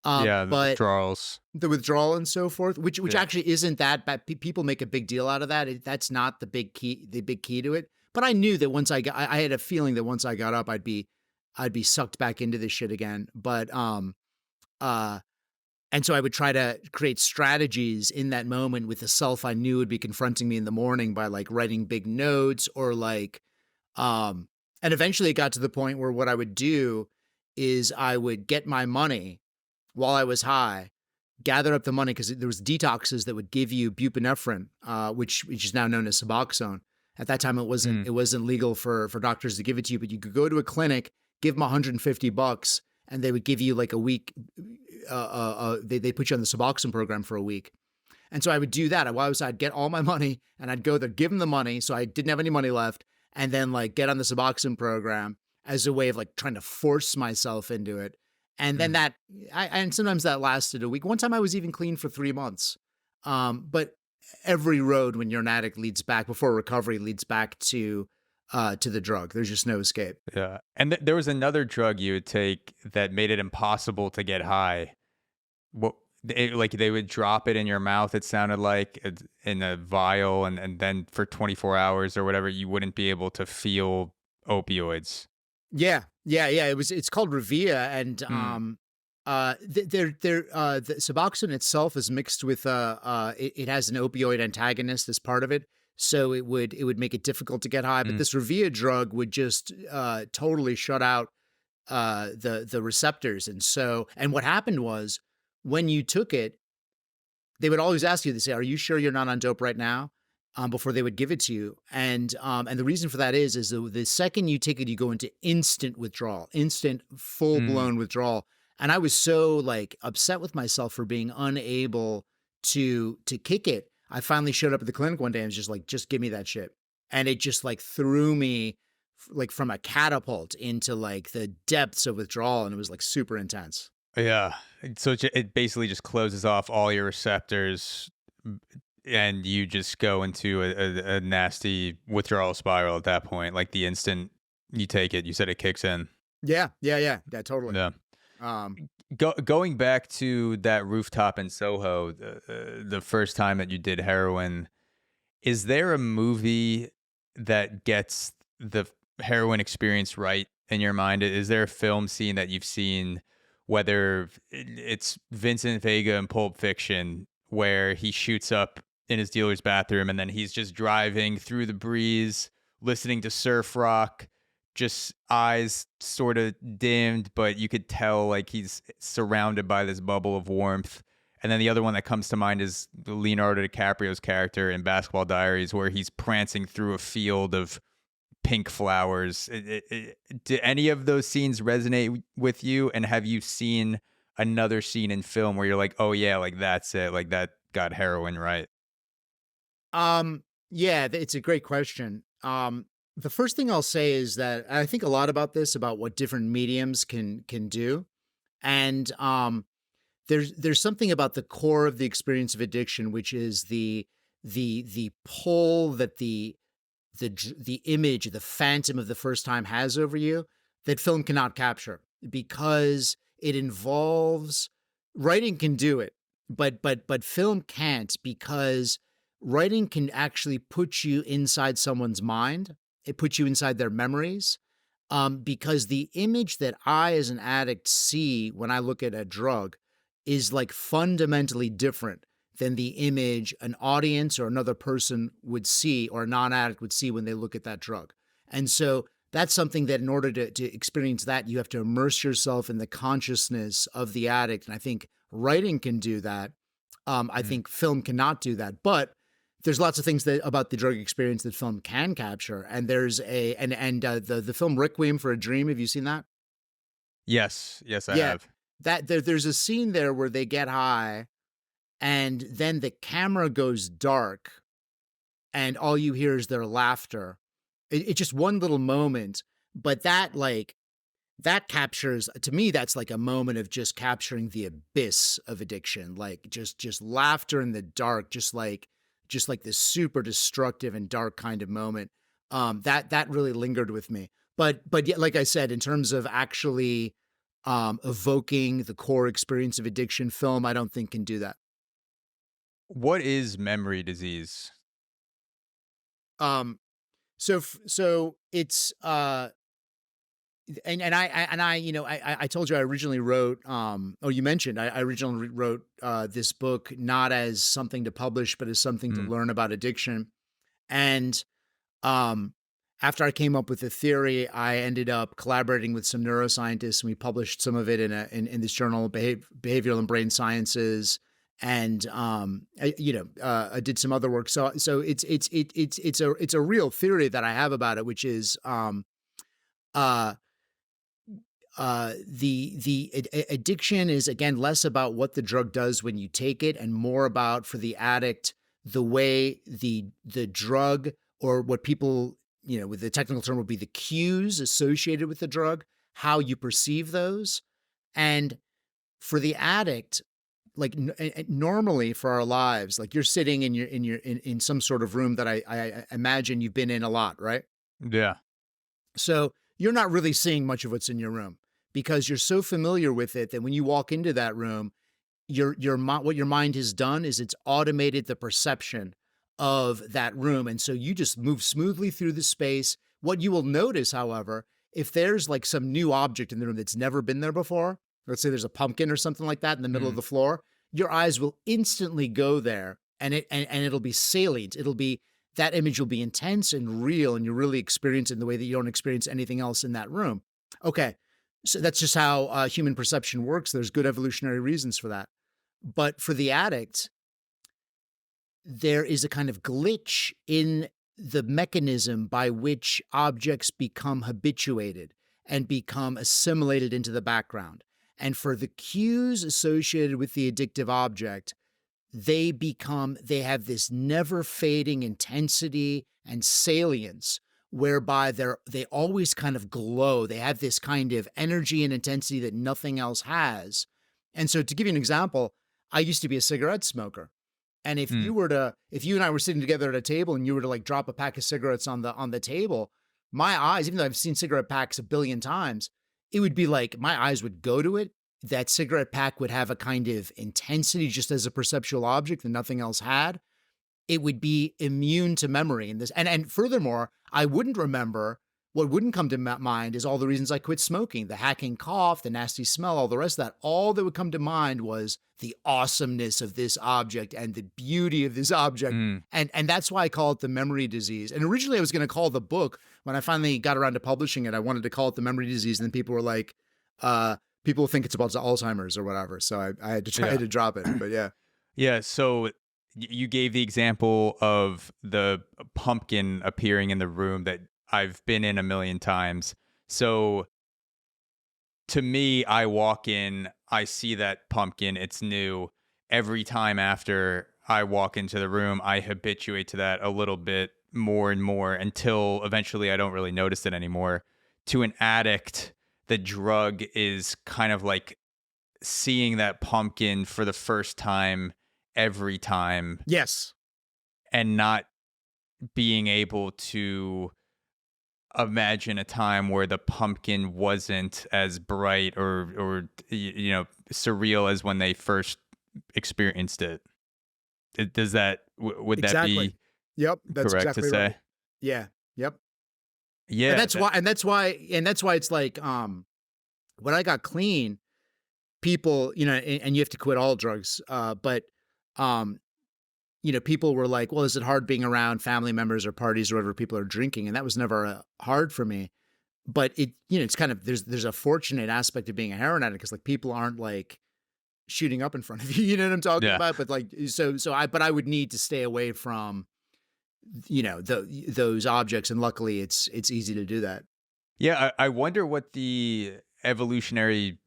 Yeah, the But withdrawals. the withdrawal and so forth, which Yeah. actually isn't that bad. People make a big deal out of that. That's not the big key to it. But I knew that once I had a feeling that once I got up, I'd be sucked back into this shit again. But uh, and so I would try to create strategies in that moment with the self I knew would be confronting me in the morning by like writing big notes or like, um, and eventually it got to the point where what I would do is I would get my money while I was high, gather up the money because there was detoxes that would give you buprenorphine, which is now known as Suboxone. At that time, Mm. it wasn't legal for doctors to give it to you, but you could go to a clinic, give them $150, and they would give you like a week. They put you on the Suboxone program for a week. And so I would do that. I'd get all my money and I'd go there, give them the money. So I didn't have any money left. And then like get on the Suboxone program as a way of like trying to force myself into it. And then Mm. and sometimes that lasted a week. One time I was even clean for 3 months. But every road when you're an addict leads back before recovery leads back to the drug. There's just no escape. Yeah. And there was another drug you would take that made it impossible to get high. What like they would drop it in your mouth, it sounded like in a vial, and then for 24 hours or whatever, you wouldn't be able to feel opioids. Yeah. It's called Revia, and Mm. the Suboxone itself is mixed with it has an opioid antagonist as part of it, so it would make it difficult to get high. But Mm. this Revia drug would just totally shut out the receptors, and what happened was when you took it, they would always ask you, they say, "Are you sure you're not on dope right now?" Before they would give it to you, and the reason for that is the second you take it, you go into instant withdrawal, instant full Mm. blown withdrawal. And I was so like upset with myself for being unable to kick it. I finally showed up at the clinic one day and was just like, "Just give me that shit," and it just like threw me like from a catapult into like the depths of withdrawal, and it was like super intense. Yeah. So it basically just closes off all your receptors, and you just go into a nasty withdrawal spiral at that point. Like the instant you take it, you said it kicks in. Yeah, totally. Yeah. Um, Going back to that rooftop in Soho, the first time that you did heroin, is there a movie that gets the heroin experience right in your mind? Is there a film scene that you've seen, whether it's Vincent Vega in Pulp Fiction, where he shoots up in his dealer's bathroom and then he's just driving through the breeze, listening to surf rock, just eyes sort of dimmed, but you could tell like he's surrounded by this bubble of warmth. And then the other one that comes to mind is Leonardo DiCaprio's character in Basketball Diaries, where he's prancing through a field of pink flowers. Do any of those scenes resonate with you? And have you seen another scene in film where you're like, oh yeah, like that's it, like that got heroin right? yeah, it's a great question. The first thing I'll say is that I think a lot about this, about what different mediums can do. And there's something about the core of the experience of addiction, which is the pull that the image, the phantom of the first time has over you, that film cannot capture because it involves writing can do it, but film can't, because writing can actually put you inside someone's mind. It puts you inside their memories. Because the image that I, as an addict, see when I look at a drug is like fundamentally different than the image an audience or another person would see, or a non-addict would see when they look at that drug. And so that's something that in order to experience that, you have to immerse yourself in the consciousness of the addict. And I think writing can do that. I Mm. think film cannot do that. But there's lots of things that about the drug experience that film can capture. And there's the film Requiem for a Dream. Have you seen that? Yes, yes, I Yeah. have. There's a scene there where they get high and then the camera goes dark and all you hear is their laughter. It's just one little moment, but that captures, to me, that's like a moment of just capturing the abyss of addiction, like just laughter in the dark, just like this super destructive and dark kind of moment. That really lingered with me. But yeah, like I said, in terms of actually evoking the core experience of addiction. Film, I don't think, can do that. What is memory disease? Um, so it's and I I told you I originally wrote you mentioned I originally wrote this book not as something to publish but as something to Mm, learn about addiction. And um after I came up with the theory, I ended up collaborating with some neuroscientists, and we published some of it in this journal, Behavioral and Brain Sciences. And I did some other work. So it's a real theory that I have about it, which is uh addiction is, again, less about what the drug does when you take it and more about, for the addict, the way the drug, or what people, with the technical term would be the cues associated with the drug, how you perceive those. And for the addict, like normally for our lives, like you're sitting in some sort of room that I imagine you've been in a lot, right? yeah. So you're not really seeing much of what's in your room because you're so familiar with it that when you walk into that room, what your mind has done is it's automated the perception of that room. And so you just move smoothly through the space. What you will notice, however, if there's like some new object in the room that's never been there before, let's say there's a pumpkin or something like that in the middle of Mm, the floor, your eyes will instantly go there, and it'll be salient. It'll be, that image will be intense and real, and you really experience it in the way that you don't experience anything else in that room. Okay. So that's just how human perception works. There's good evolutionary reasons for that. But for the addict, there is a kind of glitch in the mechanism by which objects become habituated and become assimilated into the background. And for the cues associated with the addictive object, they have this never fading intensity and salience whereby they always kind of glow. They have this kind of energy and intensity that nothing else has. And so, to give you an example, I used to be a cigarette smoker. And mm, if you and I were sitting together at a table and you were to like drop a pack of cigarettes on the table, my eyes, even though I've seen cigarette packs a billion times, it would be like my eyes would go to it. That cigarette pack would have a kind of intensity just as a perceptual object that nothing else had. It would be immune to memory in this. And furthermore, I wouldn't remember. What wouldn't come to mind is all the reasons I quit smoking, the hacking cough, the nasty smell, all the rest of that. All that would come to mind was the awesomeness of this object and the beauty of this object. mm. And that's why I call it the memory disease. And originally I was going to call the book, when I finally got around to publishing it, I wanted to call it the memory disease. And then people were like, people think it's about Alzheimer's or whatever. So I had to try Yeah. to drop it, but yeah. Yeah. So you gave the example of the pumpkin appearing in the room that I've been in a million times. So to me, I walk in, I see that pumpkin, it's new. Every time after I walk into the room, I habituate to that a little bit more and more until eventually I don't really notice it anymore. To an addict, the drug is kind of like seeing that pumpkin for the first time every time Yes. and not being able to imagine a time where the pumpkin wasn't as bright or surreal as when they first experienced it. Does that would that Exactly. be Yep. That's correct to exactly right. say? Yeah. Yep. And Yeah, that's why it's like, when I got clean, people, and you have to quit all drugs. But, um, people were like, well, is it hard being around family members or parties or whatever people are drinking? And that was never hard for me. But it's kind of, there's a fortunate aspect of being a heroin addict because like people aren't like shooting up in front of you. You know what I'm talking yeah, about? But like, but I would need to stay away from, those objects. And luckily it's easy to do that. yeah. I wonder what the evolutionary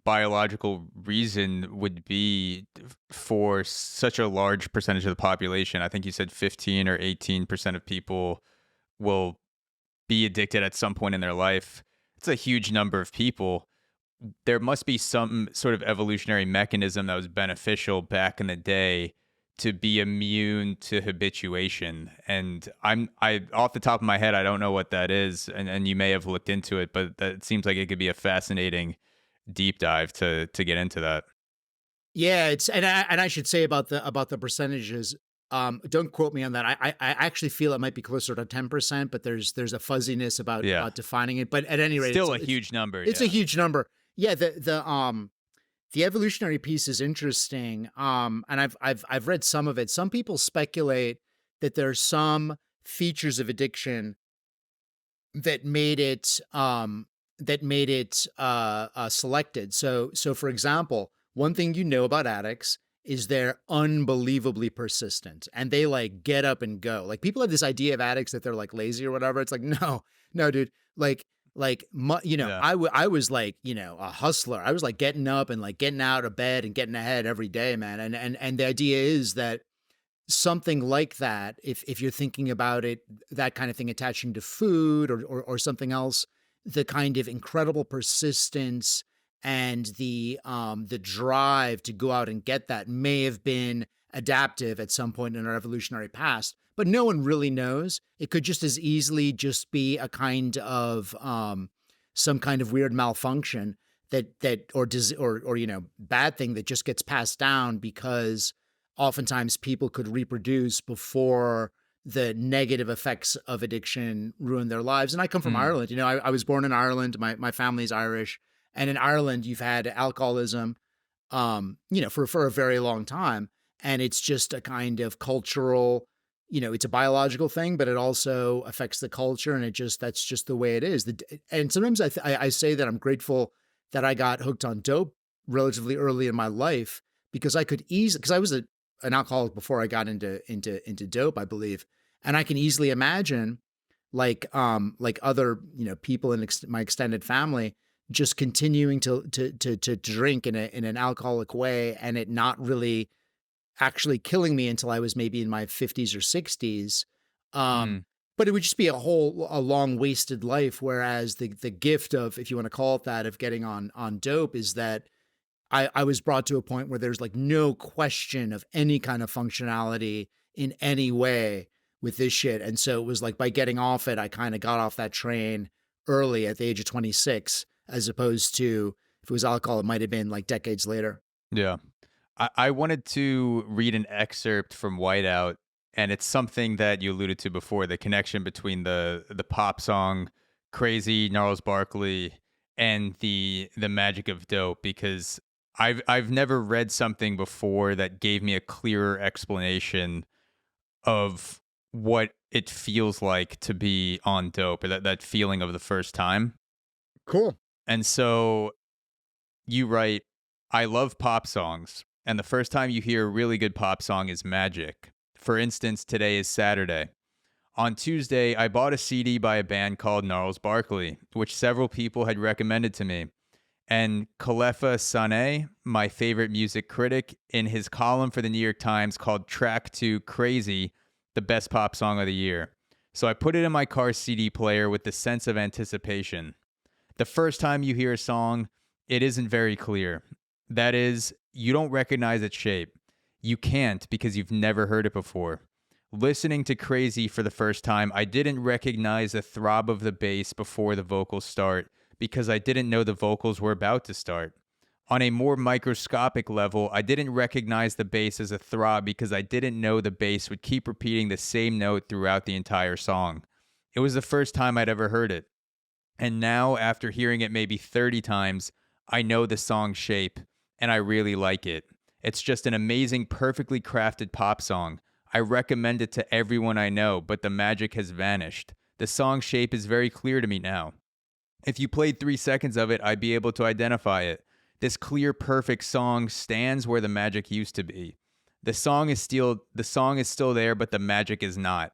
biological reason would be for such a large percentage of the population. I think you said 15 or 18% of people will be addicted at some point in their life. It's a huge number of people. There must be some sort of evolutionary mechanism that was beneficial back in the day to be immune to habituation. And I off the top of my head, I don't know what that is. And you may have looked into it, but that seems like it could be a fascinating deep dive to get into that. Yeah, it's and I should say about the percentages. Don't quote me on that. I actually feel it might be closer to 10%, but there's a fuzziness Yeah. about defining it. But at any rate, Still a huge number. it's a Yeah. huge number. Yeah, the evolutionary piece is interesting. And I've read some of it. Some people speculate that there's some features of addiction that made it selected. So for example, one thing you know about addicts is they're unbelievably persistent and they like get up and go. Like people have this idea of addicts that they're like lazy or whatever. It's like no, dude. Yeah. I was like, a hustler. I was like getting up and like getting out of bed and getting ahead every day, man. And the idea is that something like that, if you're thinking about it, that kind of thing attaching to food or something else, the kind of incredible persistence and the drive to go out and get that may have been adaptive at some point in our evolutionary past, but no one really knows. It could just as easily just be a kind of some kind of weird malfunction or bad thing that just gets passed down because oftentimes people could reproduce before the negative effects of addiction ruin their lives. And I come from Mm. Ireland. I was born in Ireland. My family's Irish. And in Ireland, you've had alcoholism, for a very long time. And it's just a kind of cultural, it's a biological thing, but it also affects the culture. And that's just the way it is. And sometimes I say that I'm grateful that I got hooked on dope relatively early in my life because I could because I was an alcoholic before I got into dope, I believe. And I can easily imagine like other, people in my extended family just continuing to drink in an alcoholic way and it not really actually killing me until I was maybe in my 50s or 60s. Mm. But it would just be a long wasted life. Whereas the gift of, if you want to call it that, of getting on dope is that I was brought to a point where there's like no question of any kind of functionality in any way with this shit. And so it was like by getting off it, I kind of got off that train early at the age of 26, as opposed to if it was alcohol, it might have been like decades later. Yeah. I wanted to read an excerpt from Whiteout, and it's something that you alluded to before, the connection between the pop song Crazy, Gnarls Barkley, and the magic of dope, because I've never read something before that gave me a clearer explanation of what it feels like to be on dope, or that feeling of the first time. Cool. And so you write, I love pop songs, and the first time you hear a really good pop song is magic. For instance, today is Saturday. On Tuesday, I bought a CD by a band called Gnarls Barkley, which several people had recommended to me. And Kalefa Sane, my favorite music critic, in his column for the New York Times called Track 2 Crazy, the best pop song of the year. So I put it in my car CD player with the sense of anticipation. The first time you hear a song, it isn't very clear. That is, you don't recognize its shape. You can't because you've never heard it before. Listening to Crazy for the first time, I didn't recognize the throb of the bass before the vocals start because I didn't know the vocals were about to start. On a more microscopic level, I didn't recognize the bass as a throb because I didn't know the bass would keep repeating the same note throughout the entire song. It was the first time I'd ever heard it. And now, after hearing it maybe 30 times, I know the song's shape, and I really like it. It's just an amazing, perfectly crafted pop song. I recommend it to everyone I know, but the magic has vanished. The song shape is very clear to me now. If you played 3 seconds of it, I'd be able to identify it. This clear, perfect song stands where the magic used to be. The song is still there, but the magic is not.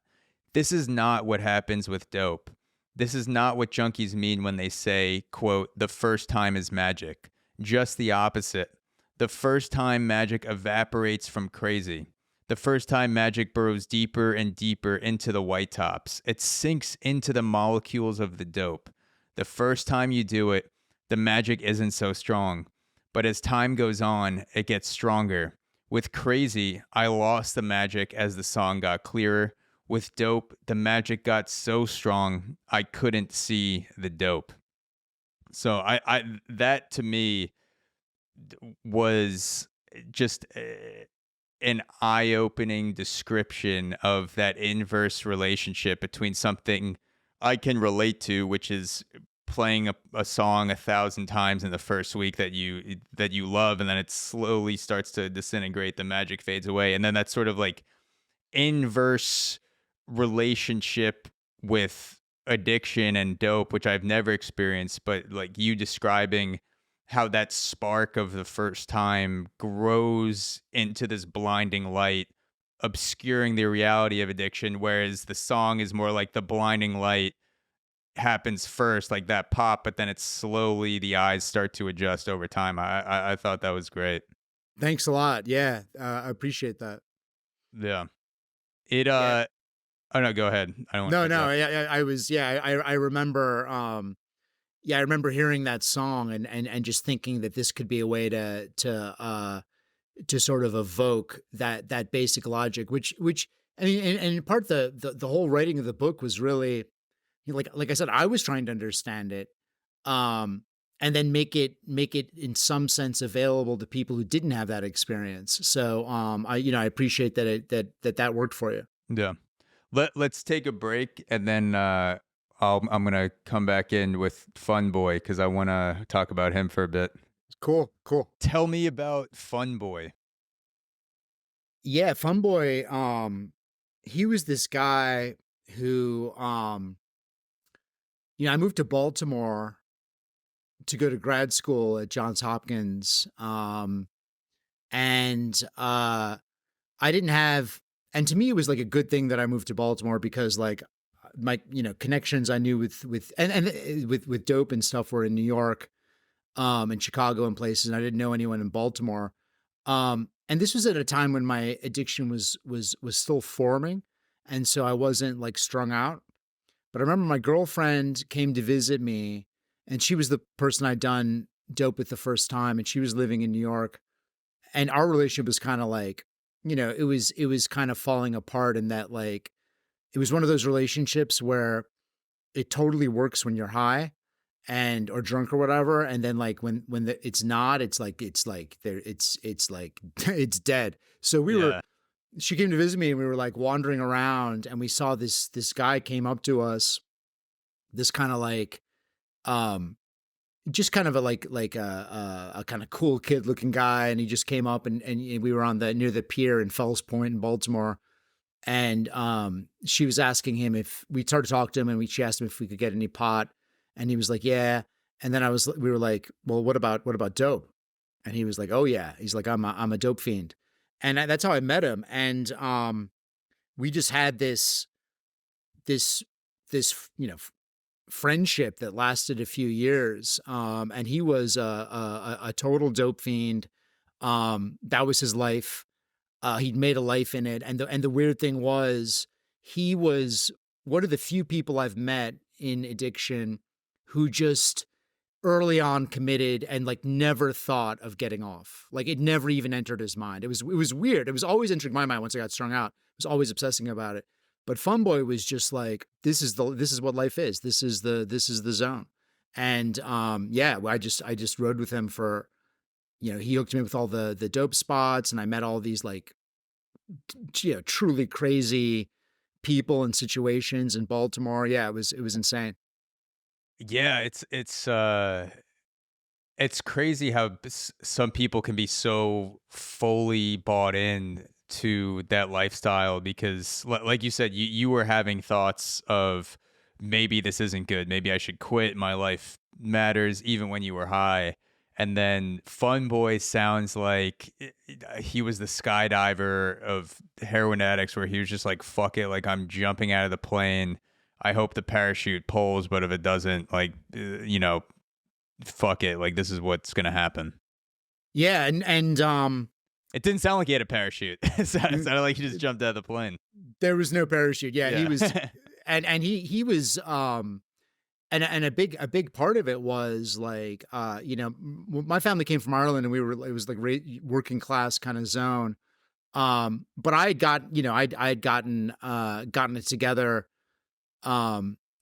This is not what happens with dope. This is not what junkies mean when they say, quote, the first time is magic. Just the opposite. The first time magic evaporates from crazy. The first time magic burrows deeper and deeper into the white tops. It sinks into the molecules of the dope. The first time you do it, the magic isn't so strong. But as time goes on, it gets stronger. With Crazy, I lost the magic as the song got clearer. With Dope, the magic got so strong, I couldn't see the dope. So I that to me was just an eye-opening description of that inverse relationship between something I can relate to, which is playing a song 1,000 times in the first week that you love, and then it slowly starts to disintegrate, the magic fades away, and then that sort of like inverse relationship with addiction and dope, which I've never experienced, but like you describing how that spark of the first time grows into this blinding light, obscuring the reality of addiction, whereas the song is more like the blinding light happens first, like that pop, but then it's slowly the eyes start to adjust over time. I thought that was great. Thanks a lot. Yeah, I appreciate that. Yeah. It Yeah. oh no, go ahead. I don't want to No, cut you no, off. I was, yeah, I remember, yeah, I remember hearing that song and just thinking that this could be a way to sort of evoke that basic logic, which I mean, and in part the whole writing of the book was really, like I said, I was trying to understand it, um, and then make it in some sense available to people who didn't have that experience. So, I appreciate that that worked for you. Yeah. Let's take a break and then I'm gonna come back in with Funboy because I want to talk about him for a bit. Cool, cool. Tell me about Funboy. Yeah, Funboy, he was this guy who, I moved to Baltimore to go to grad school at Johns Hopkins, and I didn't have, and to me, it was like a good thing that I moved to Baltimore because like my connections I knew with dope and stuff were in New York, and Chicago and places, and I didn't know anyone in Baltimore. And this was at a time when my addiction was still forming, and so I wasn't like strung out. But I remember my girlfriend came to visit me, and she was the person I'd done dope with the first time, and she was living in New York, and our relationship was kind of like, it was kind of falling apart in that like it was one of those relationships where it totally works when you're high and or drunk or whatever, and then like it's not, it's like there it's like it's dead. So Yeah. she came to visit me, and we were like wandering around, and we saw this guy came up to us, this kind of like um just kind of a a kind of cool kid looking guy, and he just came up, and we were on the near the pier in Fells Point in Baltimore, and she was asking him if we started to talk to him, and she asked him if we could get any pot, and he was like, yeah. And then we were like, well, what about dope? And he was like, oh yeah. He's like, I'm a dope fiend, and that's how I met him. And we just had this this friendship that lasted a few years. And he was a total dope fiend. That was his life. He'd made a life in it, and the weird thing was, he was one of the few people I've met in addiction who just early on committed and like never thought of getting off. Like it never even entered his mind. It was weird. It was always entering my mind once I got strung out. I was always obsessing about it. But Funboy was just like, this is what life is. This is the zone. And yeah, I just rode with him for, he hooked me with all the dope spots, and I met all these like truly crazy people and situations in Baltimore. Yeah, it was insane. Yeah, it's crazy how some people can be so fully bought in to that lifestyle because like you said, you were having thoughts of maybe this isn't good, maybe I should quit, my life matters even when you were high. And then Fun Boy sounds like he was the skydiver of heroin addicts where he was just like, fuck it, like I'm jumping out of the plane. I hope the parachute pulls, but if it doesn't, like, fuck it, like this is what's gonna happen. Yeah, and It didn't sound like he had a parachute. It sounded like he just jumped out of the plane. there was no parachute. Yeah, he Yeah. was, and he was, and a big part of it was like, my family came from Ireland, and it was like working class kind of zone. But I had gotten it together,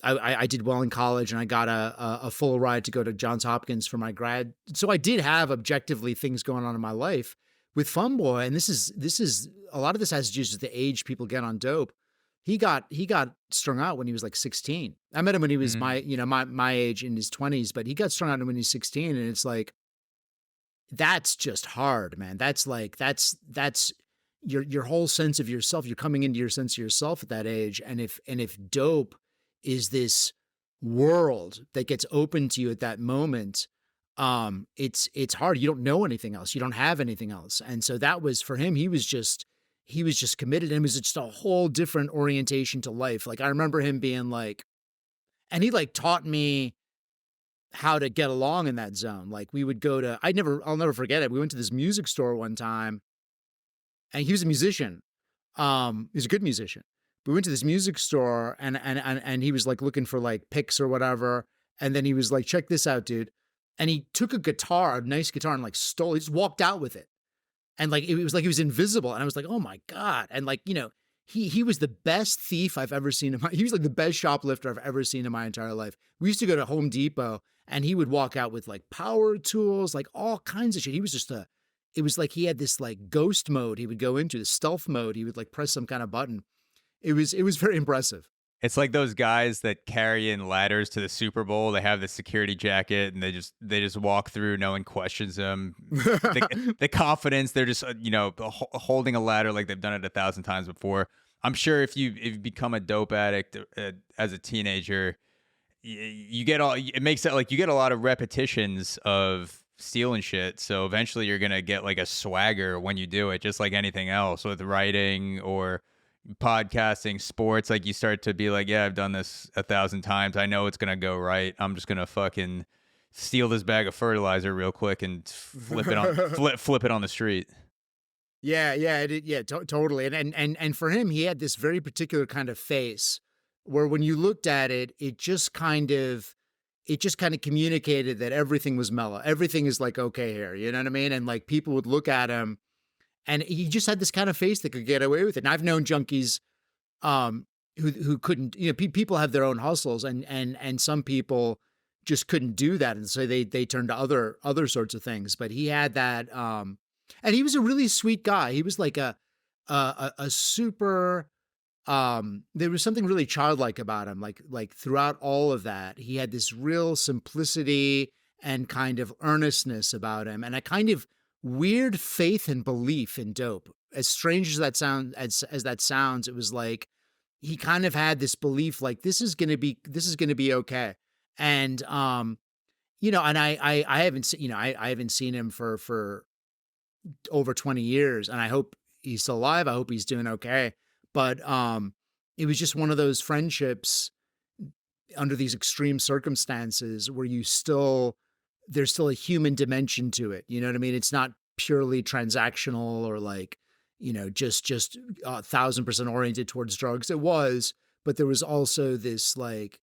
I did well in college, and I got a full ride to go to Johns Hopkins for my grad. So I did have objectively things going on in my life with Funboy, and this is a lot of this has to do with the age people get on dope. He got strung out when he was like 16. I met him when he was my age in his 20s, but he got strung out when he's 16, and it's like that's just hard, man. That's your whole sense of yourself. You're coming into your sense of yourself at that age, and if dope is this world that gets open to you at that moment, it's hard. You don't know anything else. You don't have anything else, and so that was for him. He was just committed, and it was just a whole different orientation to life. Like I remember him being like, and he like taught me how to get along in that zone. Like we would go to, I'll never forget it. We went to this music store one time, and he was a musician. He's a good musician. We went to this music store, and he was like looking for like picks or whatever. And then he was like, check this out, dude. And he took a guitar, a nice guitar, and like he just walked out with it. And like, it was like he was invisible. And I was like, oh my God. And like, he was the best thief I've ever seen. He was like the best shoplifter I've ever seen in my entire life. We used to go to Home Depot, and he would walk out with like power tools, like all kinds of shit. He was just it was like he had this like ghost mode he would go into, the stealth mode. He would like press some kind of button. It was very impressive. It's like those guys that carry in ladders to the Super Bowl. They have the security jacket, and they just walk through. No one questions them. The confidence. They're just holding a ladder like they've done it 1,000 times before. I'm sure if you become a dope addict as a teenager, you get it makes it like you get a lot of repetitions of stealing shit. So eventually you're gonna get like a swagger when you do it, just like anything else with writing or podcasting, sports. Like you start to be like, yeah, I've done this 1,000 times. I know it's gonna go right. I'm just gonna fucking steal this bag of fertilizer real quick and flip it on the street. Totally. And for him, he had this very particular kind of face where when you looked at it, it just kind of communicated that everything was mellow. Everything is like okay here, you know what I mean? And like people would look at him, and he just had this kind of face that could get away with it. And I've known junkies who couldn't, people have their own hustles, and some people just couldn't do that, and so they turned to other sorts of things. But he had that, and he was a really sweet guy. He was like a super. There was something really childlike about him. Like throughout all of that, he had this real simplicity and kind of earnestness about him, and a kind of weird faith and belief in dope. As strange as that sounds, it was like he kind of had this belief, like this is gonna be okay. And and I haven't seen him for over 20 years, and I hope he's still alive. I hope he's doing okay. But it was just one of those friendships under these extreme circumstances where there's still a human dimension to it. You know what I mean? It's not purely transactional or like, just 1,000% oriented towards drugs. It was, but there was also this like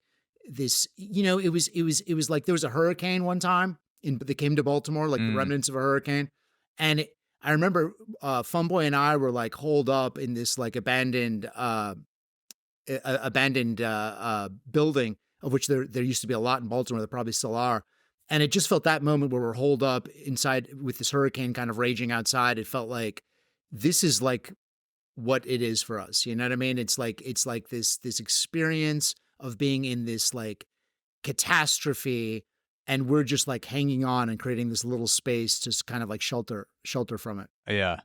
this, it was like there was a hurricane one time that came to Baltimore, like the remnants of a hurricane. And I remember Funboy and I were like holed up in this like abandoned building, of which there used to be a lot in Baltimore. There probably still are. And it just felt that moment where we're holed up inside with this hurricane kind of raging outside. It felt like this is like what it is for us. You know what I mean? It's like this experience of being in this like catastrophe, and we're just like hanging on and creating this little space to kind of like shelter from it. Yeah.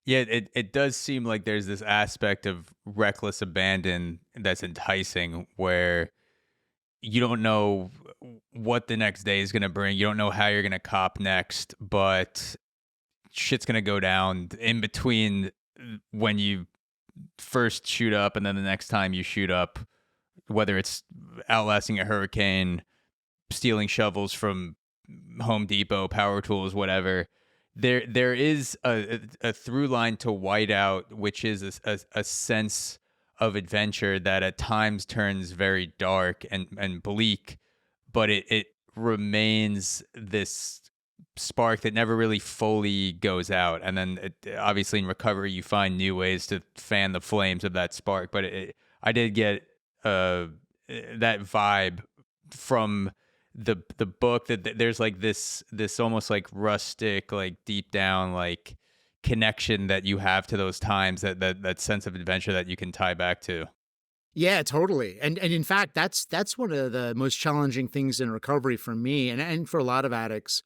It does seem like there's this aspect of reckless abandon that's enticing, where you don't know what the next day is going to bring. You don't know how you're going to cop next, but shit's going to go down in between when you first shoot up and then the next time you shoot up, whether it's outlasting a hurricane, stealing shovels from Home Depot, power tools, whatever. There is a through line to Whiteout, which is a sense of adventure that at times turns very dark and bleak, but it remains this spark that never really fully goes out. And then obviously in recovery, you find new ways to fan the flames of that spark. But I did get that vibe from the book, that there's like this almost like rustic, like deep down, like connection that you have to those times, that sense of adventure that you can tie back to. Yeah, totally. And in fact, that's one of the most challenging things in recovery for me and for a lot of addicts,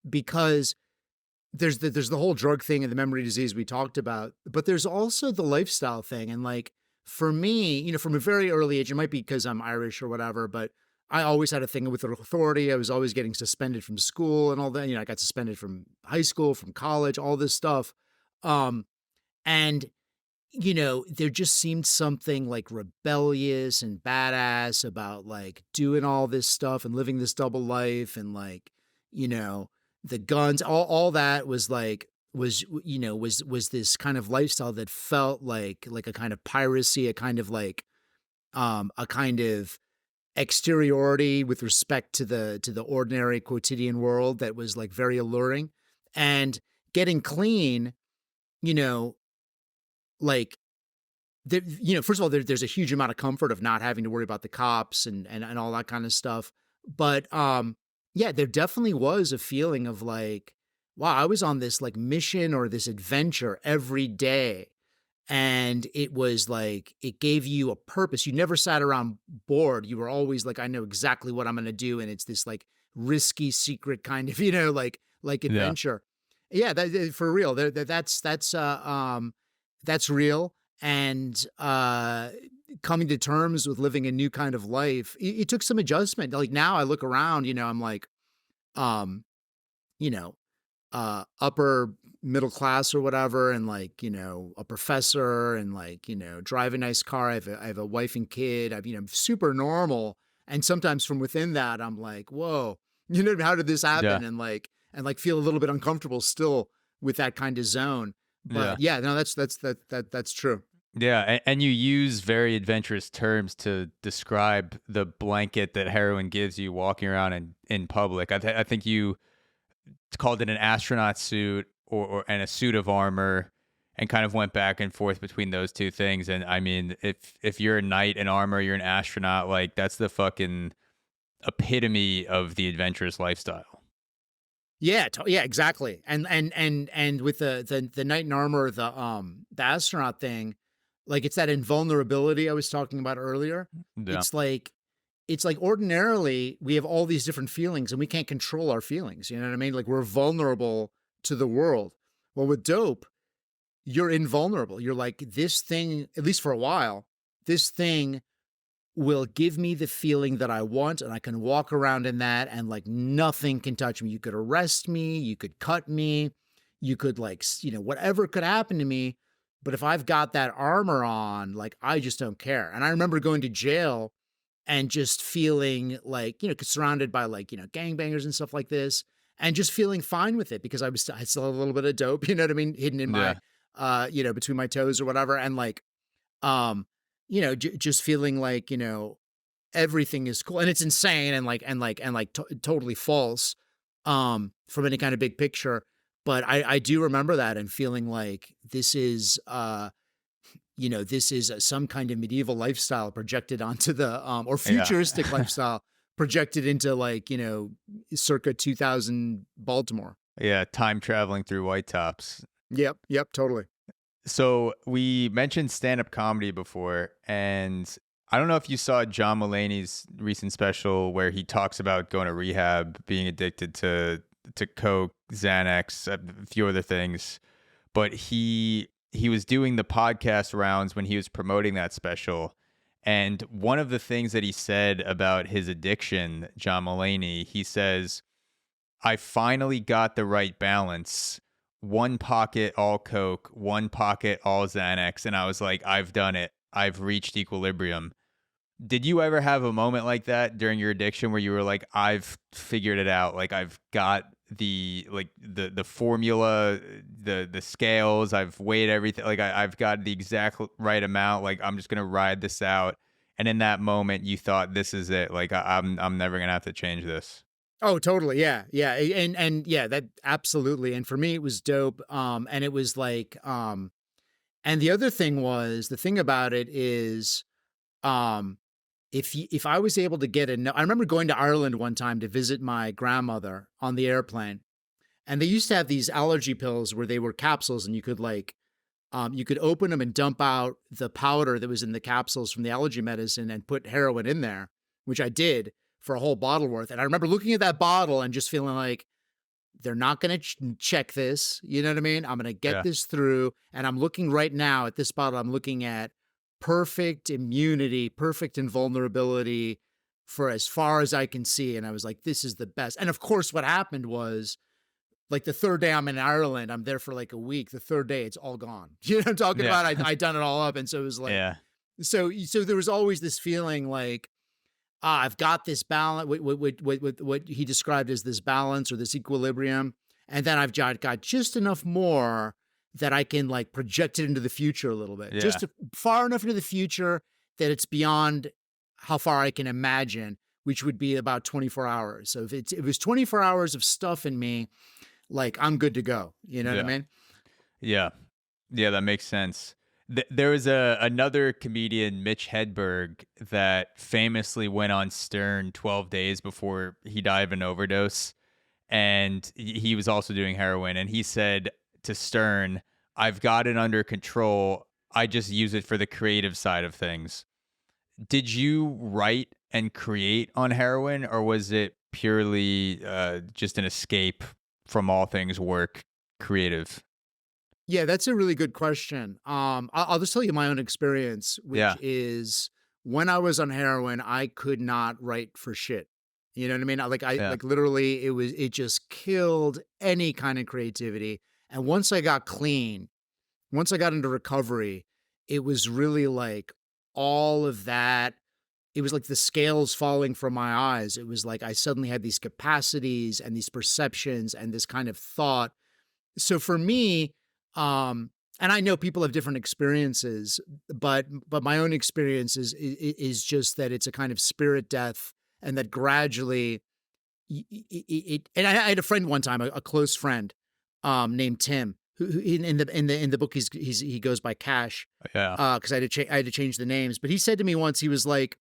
because there's the whole drug thing and the memory disease we talked about, but there's also the lifestyle thing. And like for me, from a very early age, it might be because I'm Irish or whatever, but I always had a thing with authority. I was always getting suspended from school and all that. I got suspended from high school, from college, all this stuff. Um, and there just seemed something like rebellious and badass about like doing all this stuff and living this double life, and like, you know, the guns, all that was like, was this kind of lifestyle that felt like a kind of piracy, a kind of like, a kind of exteriority with respect to the ordinary quotidian world that was like very alluring. And getting clean, you know, like there, first of all, there's a huge amount of comfort of not having to worry about the cops and all that kind of stuff. But yeah, there definitely was a feeling of like, wow, I was on this like mission or this adventure every day. And it was like, it gave you a purpose. You never sat around bored. You were always like, I know exactly what I'm going to do. And it's this like risky secret kind of, like Yeah. adventure. Yeah, for real. That's real. And coming to terms with living a new kind of life, it took some adjustment. Like now I look around, I'm like, um, you know, upper middle class or whatever, and like, a professor, and like, drive a nice car. I have a wife and kid. I'm super normal. And sometimes from within that, I'm like, whoa, how did this Yeah. happen? And like feel a little bit uncomfortable still with that kind of zone. Yeah. But yeah, no, that's true. Yeah, and you use very adventurous terms to describe the blanket that heroin gives you walking around in public. I think you called it an astronaut suit, or and a suit of armor, and kind of went back and forth between those two things. And I mean, if you're a knight in armor, you're an astronaut. Like that's the fucking epitome of the adventurous lifestyle. Yeah, yeah, exactly. And with the knight in armor, the astronaut thing, like it's that invulnerability I was talking about earlier. Yeah. It's like it's like ordinarily we have all these different feelings and we can't control our feelings. You know what I mean? Like we're vulnerable to the world. Well, with dope, you're invulnerable. You're like, this thing, at least for a while, this thing will give me the feeling that I want, and I can walk around in that, and like nothing can touch me. You could arrest me, you could cut me, you could like, whatever could happen to me. But if I've got that armor on, like I just don't care. And I remember going to jail and just feeling like, surrounded by like, gangbangers and stuff like this, and just feeling fine with it because I still have a little bit of dope, you know what I mean, hidden in my, Yeah. between my toes or whatever. And like, um, just feeling like, everything is cool, and it's insane and totally false, from any kind of big picture. But I do remember that and feeling like this is some kind of medieval lifestyle projected onto the, or Yeah. futuristic lifestyle projected into like, circa 2000 Baltimore. Yeah. Time traveling through white tops. Yep, totally. So we mentioned stand-up comedy before, and I don't know if you saw John Mulaney's recent special where he talks about going to rehab, being addicted to coke, Xanax, a few other things. But he was doing the podcast rounds when he was promoting that special, and one of the things that he said about his addiction, John Mulaney, he says, I finally got the right balance. One pocket all Coke, one pocket all Xanax. And I was like, I've done it. I've reached equilibrium. Did you ever have a moment like that during your addiction where you were like, I've figured it out? Like I've got the formula, the scales, I've weighed everything. Like I've got the exact right amount. Like I'm just gonna ride this out. And in that moment you thought, this is it. Like I'm never gonna have to change this. Oh, totally. Yeah. Yeah. And yeah, that absolutely. And for me, it was dope. And it was like, and the other thing was, the thing about it is, um, if I was able to get I remember going to Ireland one time to visit my grandmother on the airplane, and they used to have these allergy pills where they were capsules, and you could you could open them and dump out the powder that was in the capsules from the allergy medicine and put heroin in there, which I did for a whole bottle worth. And I remember looking at that bottle and just feeling like, they're not going to check this. You know what I mean? I'm going to get Yeah. this through. And I'm looking right now at this bottle. I'm looking at perfect immunity, perfect invulnerability for as far as I can see. And I was like, this is the best. And of course, what happened was, like, the third day I'm in Ireland, I'm there for like a week. The third day, it's all gone. You know what I'm talking Yeah. about? I done it all up. And so it was like, Yeah. so there was always this feeling like, I've got this balance, what he described as this balance or this equilibrium. And then I've got just enough more that I can like project it into the future a little bit, Yeah. far enough into the future that it's beyond how far I can imagine, which would be about 24 hours. So if it was 24 hours of stuff in me, like, I'm good to go. You know what I Yeah. mean? Yeah. Yeah, that makes sense. There was another comedian, Mitch Hedberg, that famously went on Stern 12 days before he died of an overdose. And he was also doing heroin. And he said to Stern, I've got it under control. I just use it for the creative side of things. Did you write and create on heroin, or was it purely just an escape from all things work, creative? Yeah, that's a really good question. I'll just tell you my own experience, which Yeah. is when I was on heroin, I could not write for shit. You know what I mean? Yeah. Like literally it just killed any kind of creativity. And once I got clean, once I got into recovery, it was really like all of that. It was like the scales falling from my eyes. It was like I suddenly had these capacities and these perceptions and this kind of thought. So for me, and I know people have different experiences, but my own experience is just that it's a kind of spirit death, and that gradually and I had a friend one time, a close friend, named Tim, who in the book he goes by Cash, Yeah. because I had to change the names. But he said to me once, he was like,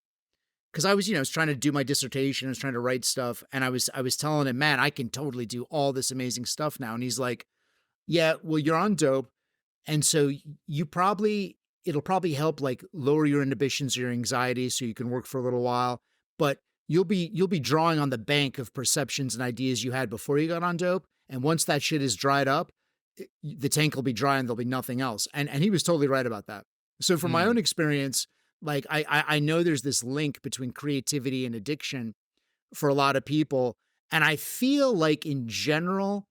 because I was, I was trying to do my dissertation, I was trying to write stuff, and I was telling him, man, I can totally do all this amazing stuff now. And he's like, yeah, well, you're on dope. And so it'll probably help like lower your inhibitions or your anxiety so you can work for a little while, but you'll be drawing on the bank of perceptions and ideas you had before you got on dope. And once that shit is dried up, the tank will be dry and there'll be nothing else. And he was totally right about that. So from my Mm. own experience, like I know there's this link between creativity and addiction for a lot of people. And I feel like in general,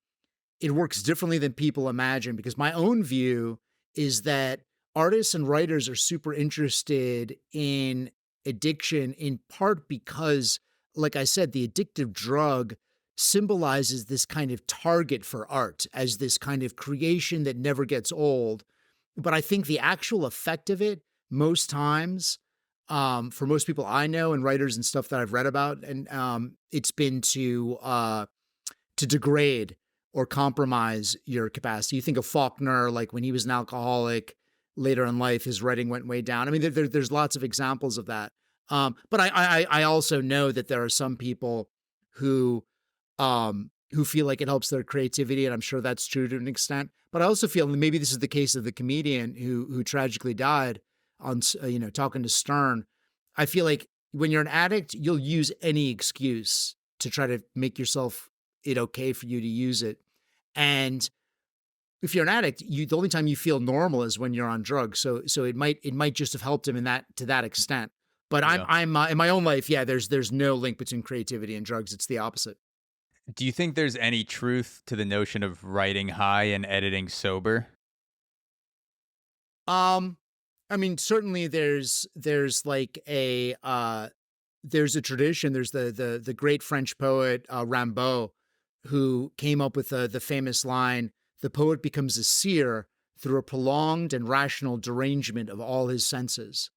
it works differently than people imagine, because my own view is that artists and writers are super interested in addiction, in part because, like I said, the addictive drug symbolizes this kind of target for art as this kind of creation that never gets old. But I think the actual effect of it, most times, for most people I know and writers and stuff that I've read about, and it's been to degrade or compromise your capacity. You think of Faulkner, like when he was an alcoholic later in life, his writing went way down. I mean, there's lots of examples of that. But I also know that there are some people who feel like it helps their creativity, and I'm sure that's true to an extent. But I also feel, and maybe this is the case of the comedian who tragically died on, talking to Stern. I feel like when you're an addict, you'll use any excuse to try to make yourself it okay for you to use it. And if you're an addict, the only time you feel normal is when you're on drugs. So it might just have helped him in that, to that extent. But Yeah. I'm in my own life, yeah. There's no link between creativity and drugs. It's the opposite. Do you think there's any truth to the notion of writing high and editing sober? Um, I mean, certainly there's like there's a tradition. There's the great French poet Rimbaud, who came up with the famous line, "The poet becomes a seer through a prolonged and rational derangement of all his senses."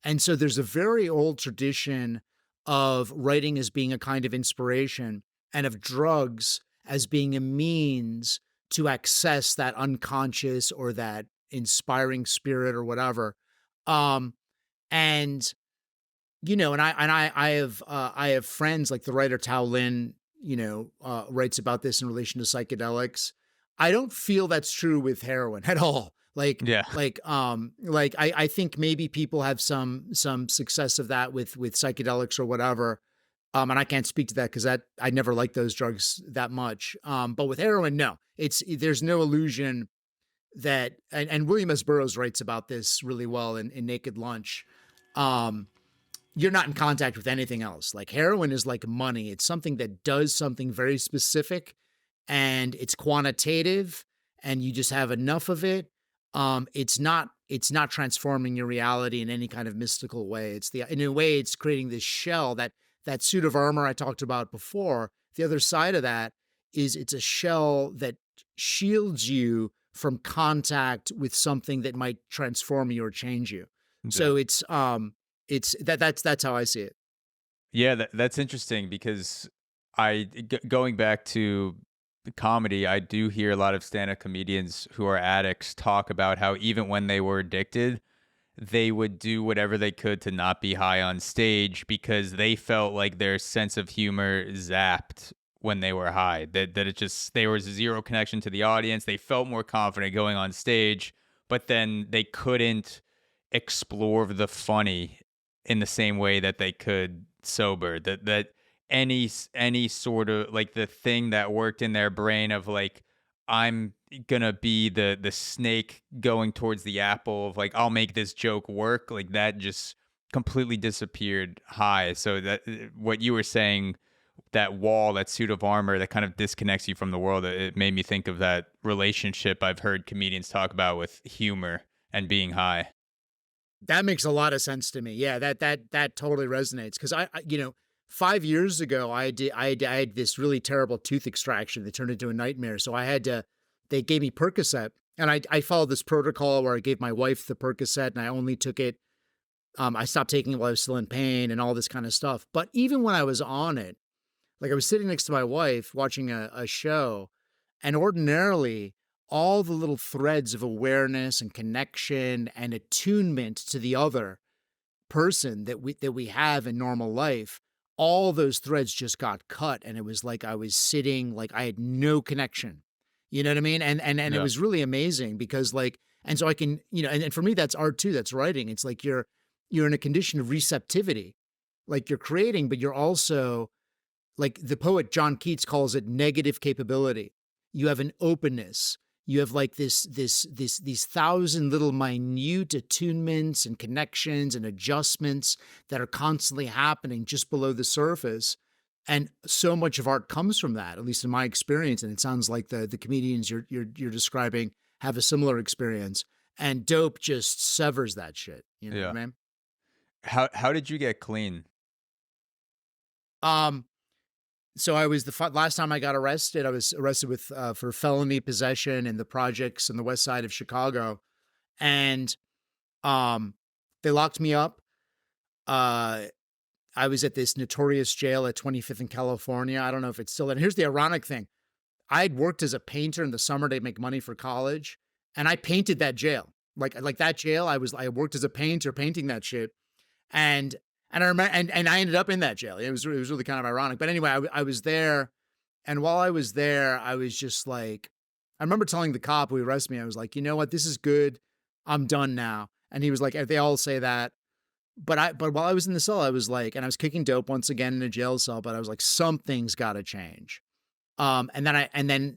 And so there's a very old tradition of writing as being a kind of inspiration, and of drugs as being a means to access that unconscious or that inspiring spirit or whatever. Um, and I have friends like the writer Tao Lin, writes about this in relation to psychedelics. I don't feel that's true with heroin at all. Yeah. I think maybe people have some success of that with psychedelics or whatever. And I can't speak to that because I never liked those drugs that much. But with heroin, no, there's no illusion that, and William S. Burroughs writes about this really well in Naked Lunch. Um, you're not in contact with anything else. Like heroin is like money. It's something that does something very specific and it's quantitative and you just have enough of it. It's not transforming your reality in any kind of mystical way. In a way, it's creating this shell, that suit of armor I talked about before. The other side of that is it's a shell that shields you from contact with something that might transform you or change you. Yeah. So that's how I see it. Yeah, that's interesting because going back to the comedy, I do hear a lot of stand-up comedians who are addicts talk about how even when they were addicted, they would do whatever they could to not be high on stage because they felt like their sense of humor zapped when they were high. That it just there was zero connection to the audience. They felt more confident going on stage, but then they couldn't explore the funny in the same way that they could sober. That any sort of like the thing that worked in their brain of like I'm gonna be the snake going towards the apple of like I'll make this joke work, like that just completely disappeared high. So that what you were saying, that wall, that suit of armor that kind of disconnects you from the world, it made me think of that relationship I've heard comedians talk about with humor and being high. That makes a lot of sense to me. Yeah, that totally resonates because 5 years ago I had this really terrible tooth extraction that turned into a nightmare. So they gave me Percocet, and I followed this protocol where I gave my wife the Percocet and I only took it. I stopped taking it while I was still in pain and all this kind of stuff. But even when I was on it, like I was sitting next to my wife watching a show, and ordinarily all the little threads of awareness and connection and attunement to the other person that we have in normal life, all those threads just got cut, and it was like I was sitting like I had no connection. You know what I mean? And it Yeah. was really amazing because and so I can, and for me that's art too, that's writing. It's like you're in a condition of receptivity. Like you're creating, but you're also, like the poet John Keats calls it, negative capability. You have an openness. You have like these thousand little minute attunements and connections and adjustments that are constantly happening just below the surface. And so much of art comes from that, at least in my experience. And it sounds like the comedians you're describing have a similar experience. And dope just severs that shit. You know what I Yeah. mean? How did you get clean? Um, So I was last time I got arrested. I was arrested with for felony possession in the projects on the west side of Chicago, and um, they locked me up. Uh, I was at this notorious jail at 25th in California. I don't know if it's still there. And here's the ironic thing: I'd worked as a painter in the summer to make money for college, and I painted that jail. Like that jail, I worked as a painter painting that shit, and I remember, and I ended up in that jail. It was really kind of ironic. But anyway, I was there, and while I was there, I was just like, I remember telling the cop who arrested me, I was like, you know what, this is good. I'm done now. And he was like, they all say that. But while I was in the cell, I was like, and I was kicking dope once again in a jail cell, but I was like, something's got to change. And then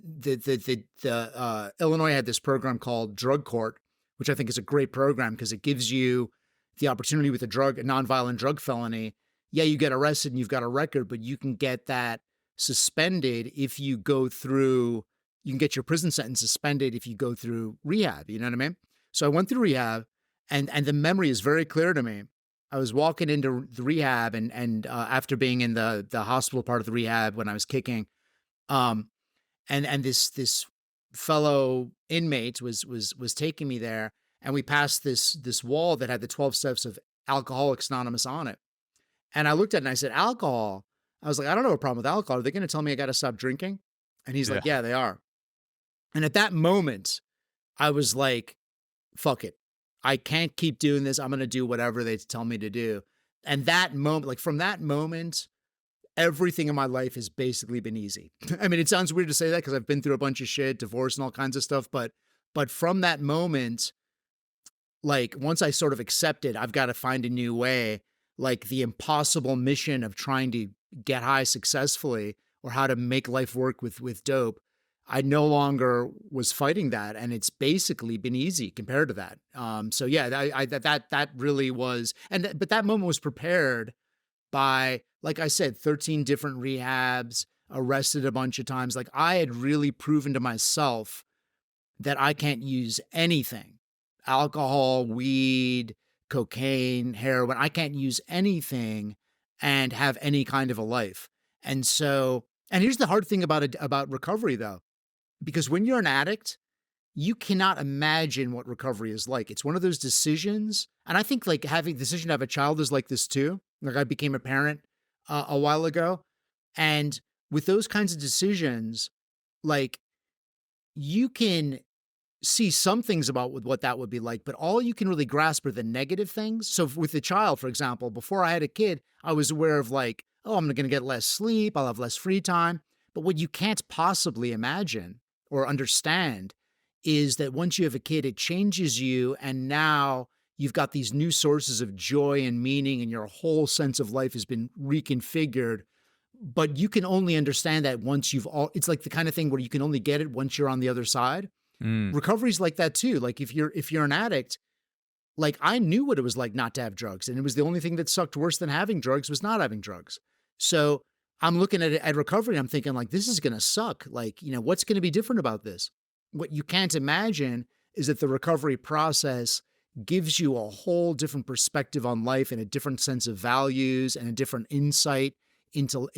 Illinois had this program called Drug Court, which I think is a great program because it gives you the opportunity with a nonviolent drug felony. Yeah, you get arrested and you've got a record, but you can get that suspended if you go through. You can get your prison sentence suspended if you go through rehab. You know what I mean? So I went through rehab, and the memory is very clear to me. I was walking into the rehab, and after being in the hospital part of the rehab when I was kicking, um, and this fellow inmate was taking me there, and we passed this wall that had the 12 steps of Alcoholics Anonymous on it. And I looked at it and I said, alcohol. I was like, I don't have a problem with alcohol. Are they going to tell me I got to stop drinking? And he's Yeah. like, yeah, they are. And at that moment, I was like, fuck it. I can't keep doing this. I'm going to do whatever they tell me to do. And that moment, like from that moment, everything in my life has basically been easy. I mean, it sounds weird to say that because I've been through a bunch of shit, divorce and all kinds of stuff, but from that moment, like once I sort of accepted I've got to find a new way, like the impossible mission of trying to get high successfully or how to make life work with dope, I no longer was fighting that, and it's basically been easy compared to that. So yeah, that really was, but that moment was prepared by, like I said, 13 different rehabs, arrested a bunch of times. Like I had really proven to myself that I can't use anything, alcohol, weed, cocaine, heroin. I can't use anything and have any kind of a life. And so, and here's the hard thing about it, about recovery though, because when you're an addict, you cannot imagine what recovery is like. It's one of those decisions. And I think like having the decision to have a child is like this too. Like I became a parent a while ago. And with those kinds of decisions, like you can see some things about what that would be like, but all you can really grasp are the negative things. So with the child, for example, before I had a kid, I was aware of like, oh, I'm going to get less sleep. I'll have less free time. But what you can't possibly imagine or understand is that once you have a kid, it changes you. And now you've got these new sources of joy and meaning, and your whole sense of life has been reconfigured. But you can only understand that once it's like the kind of thing where you can only get it once you're on the other side. Mm. Recovery's like that too. Like if you're an addict, like I knew what it was like not to have drugs, and it was the only thing that sucked worse than having drugs was not having drugs. So I'm looking at recovery and I'm thinking like, this is going to suck. Like, what's going to be different about this? What you can't imagine is that the recovery process gives you a whole different perspective on life and a different sense of values and a different insight into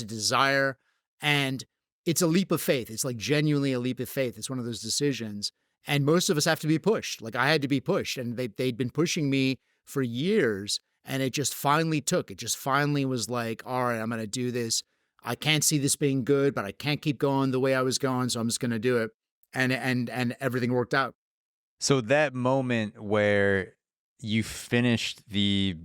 desire. And it's a leap of faith. It's like genuinely a leap of faith. It's one of those decisions. And most of us have to be pushed. Like I had to be pushed, and they'd been pushing me for years. And it just finally took. It just finally was like, all right, I'm going to do this. I can't see this being good, but I can't keep going the way I was going, so I'm just going to do it. And everything worked out. So that moment where you finished the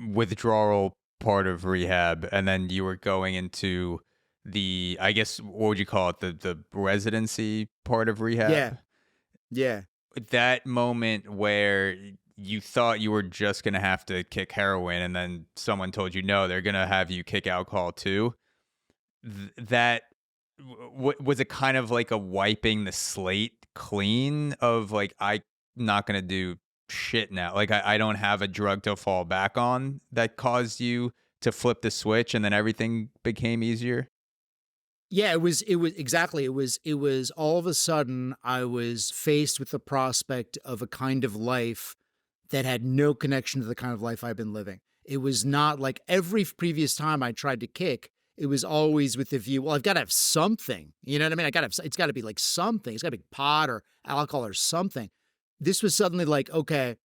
withdrawal part of rehab and then you were going into the, I guess, what would you call it? The residency part of rehab? Yeah. Yeah. That moment where you thought you were just going to have to kick heroin and then someone told you, no, they're going to have you kick alcohol too. That was it kind of like a wiping the slate clean of like, I'm not going to do shit now. Like I don't have a drug to fall back on, that caused you to flip the switch and then everything became easier? Yeah, it was exactly. It was all of a sudden I was faced with the prospect of a kind of life that had no connection to the kind of life I've been living. It was not like every previous time I tried to kick, it was always with the view, well, I've got to have something. You know what I mean? It's got to be like something. It's got to be pot or alcohol or something. This was suddenly like, okay,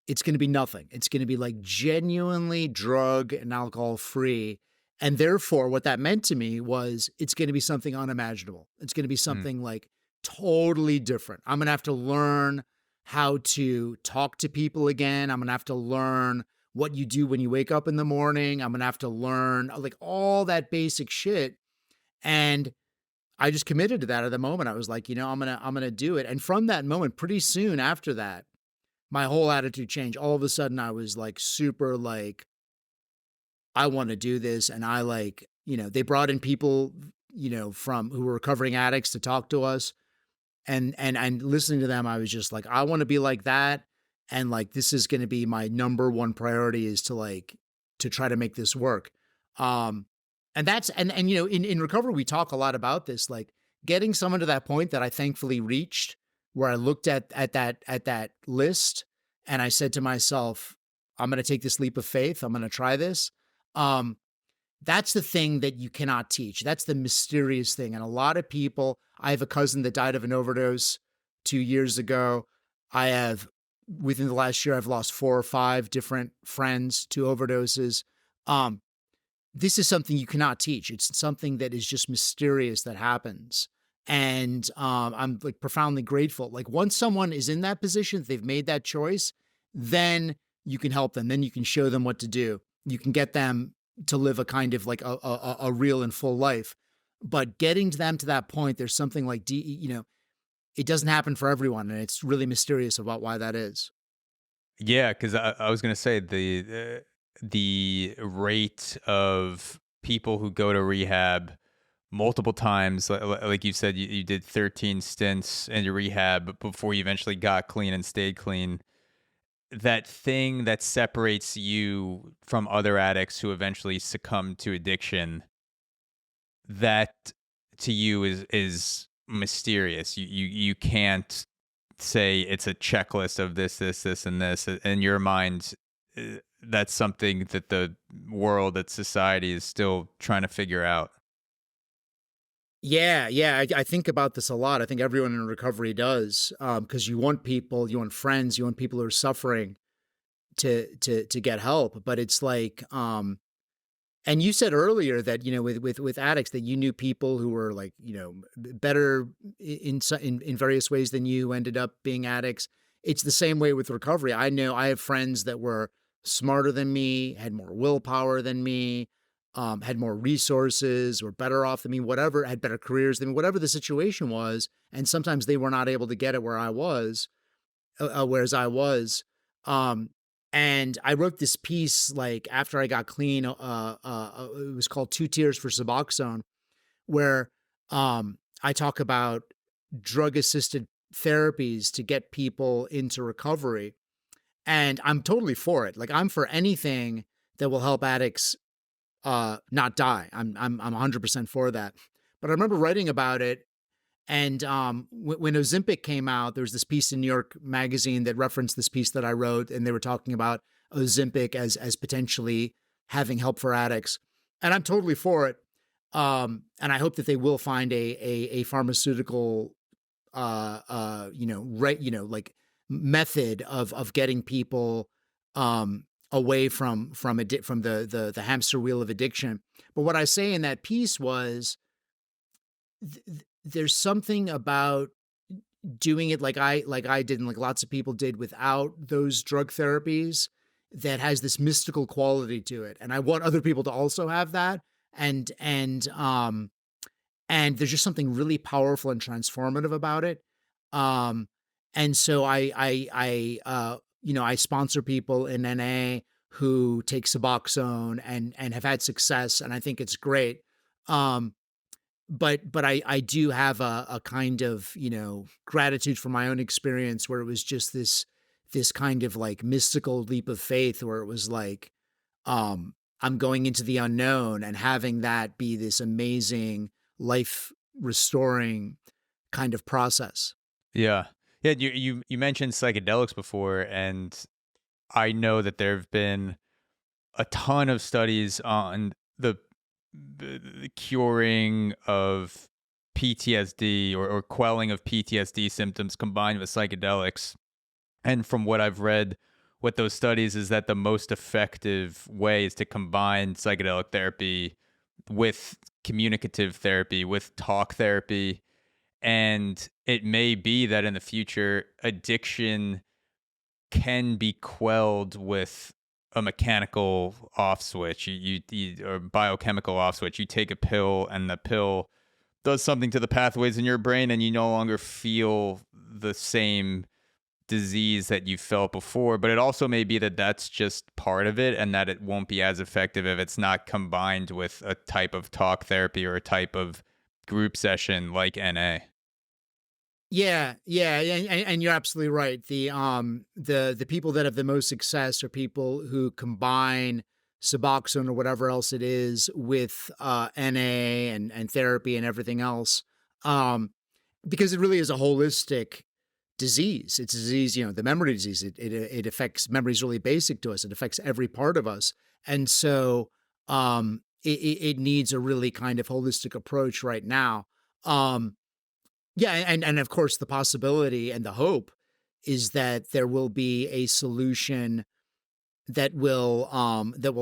it's going to be nothing. It's going to be like genuinely drug and alcohol free. And therefore, what that meant to me was it's going to be something unimaginable. It's going to be something like totally different. I'm going to have to learn how to talk to people again. I'm going to have to learn what you do when you wake up in the morning. I'm going to have to learn like all that basic shit. And I just committed to that at the moment. I was like, I'm going to do it. And from that moment, pretty soon after that, my whole attitude changed. All of a sudden I was like super like, I want to do this. And I like, they brought in people, from who were recovering addicts to talk to us. And listening to them, I was just like, I want to be like that. And like, this is going to be my number one priority, is to try to make this work. And that's, in recovery, we talk a lot about this, like getting someone to that point that I thankfully reached, where I looked at that list and I said to myself, I'm going to take this leap of faith. I'm going to try this. That's the thing that you cannot teach. That's the mysterious thing. And a lot of people, I have a cousin that died of an overdose 2 years ago. Within the last year, I've lost 4 or 5 different friends to overdoses. This is something you cannot teach. It's something that is just mysterious that happens. And I'm like profoundly grateful. Like once someone is in that position, they've made that choice, then you can help them. Then you can show them what to do. You can get them to live a kind of like a real and full life. But getting to them to that point, there's something like, it doesn't happen for everyone. And it's really mysterious about why that is. Yeah, because I was gonna say the rate of people who go to rehab multiple times, like you said, you did 13 stints in your rehab before you eventually got clean and stayed clean. That thing that separates you from other addicts who eventually succumb to addiction, that to you is mysterious. You can't say it's a checklist of this, and this. In your mind, that's something that the world, that society is still trying to figure out. Yeah, yeah, I think about this a lot. I think everyone in recovery does, because you want people, you want friends, you want people who are suffering to get help. But it's like, and you said earlier that with addicts that you knew people who were like better in various ways than you, who ended up being addicts. It's the same way with recovery. I know I have friends that were smarter than me, had more willpower than me, had more resources, were better off than me, whatever, had better careers than me, whatever the situation was. And sometimes they were not able to get it where I was, whereas I was. Um, and I wrote this piece like after I got clean. It was called Two Tears for Suboxone, where I talk about drug assisted therapies to get people into recovery. And I'm totally for it. Like I'm for anything that will help addicts not die. I'm 100% for that. But I remember writing about it, and when Ozempic came out, there was this piece in New York Magazine that referenced this piece that I wrote, and they were talking about Ozempic as potentially having help for addicts, and I'm totally for it. And I hope that they will find a pharmaceutical, like method of getting people away from the hamster wheel of addiction. But what I say in that piece was, there's something about doing it like I did and like lots of people did without those drug therapies that has this mystical quality to it. And I want other people to also have that. And there's just something really powerful and transformative about it. Um, and so I sponsor people in NA who take Suboxone and have had success. And I think it's great. Um, but I do have a kind of, gratitude for my own experience, where it was just this kind of like mystical leap of faith, where it was like, I'm going into the unknown and having that be this amazing life restoring kind of process. Yeah, yeah. You mentioned psychedelics before, and I know that there have been a ton of studies on the curing of PTSD, or quelling of PTSD symptoms combined with psychedelics. And from what I've read, what those studies is that the most effective way is to combine psychedelic therapy with communicative therapy, with talk therapy. And it may be that in the future, addiction can be quelled with a mechanical off switch, or biochemical off switch. You take a pill, and the pill does something to the pathways in your brain, and you no longer feel the same disease that you felt before. But it also may be that that's just part of it, and that it won't be as effective if it's not combined with a type of talk therapy or a type of group session like NA. Yeah, yeah, and you're absolutely right. The people that have the most success are people who combine Suboxone or whatever else it is with NA and therapy and everything else, because it really is a holistic disease. It's a disease, the memory disease. It affects memory is really basic to us. It affects every part of us, and so it needs a really kind of holistic approach right now. Yeah, and of course the possibility and the hope is that there will be a solution that will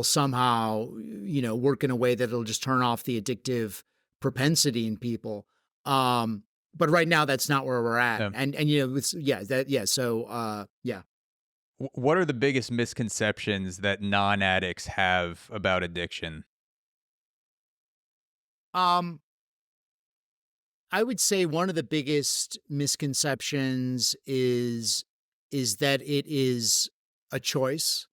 somehow work in a way that it'll just turn off the addictive propensity in people. But right now that's not where we're at. Yeah. And it's, yeah, that yeah, so yeah. What are the biggest misconceptions that non-addicts have about addiction? Um, I would say one of the biggest misconceptions is that it is a choice,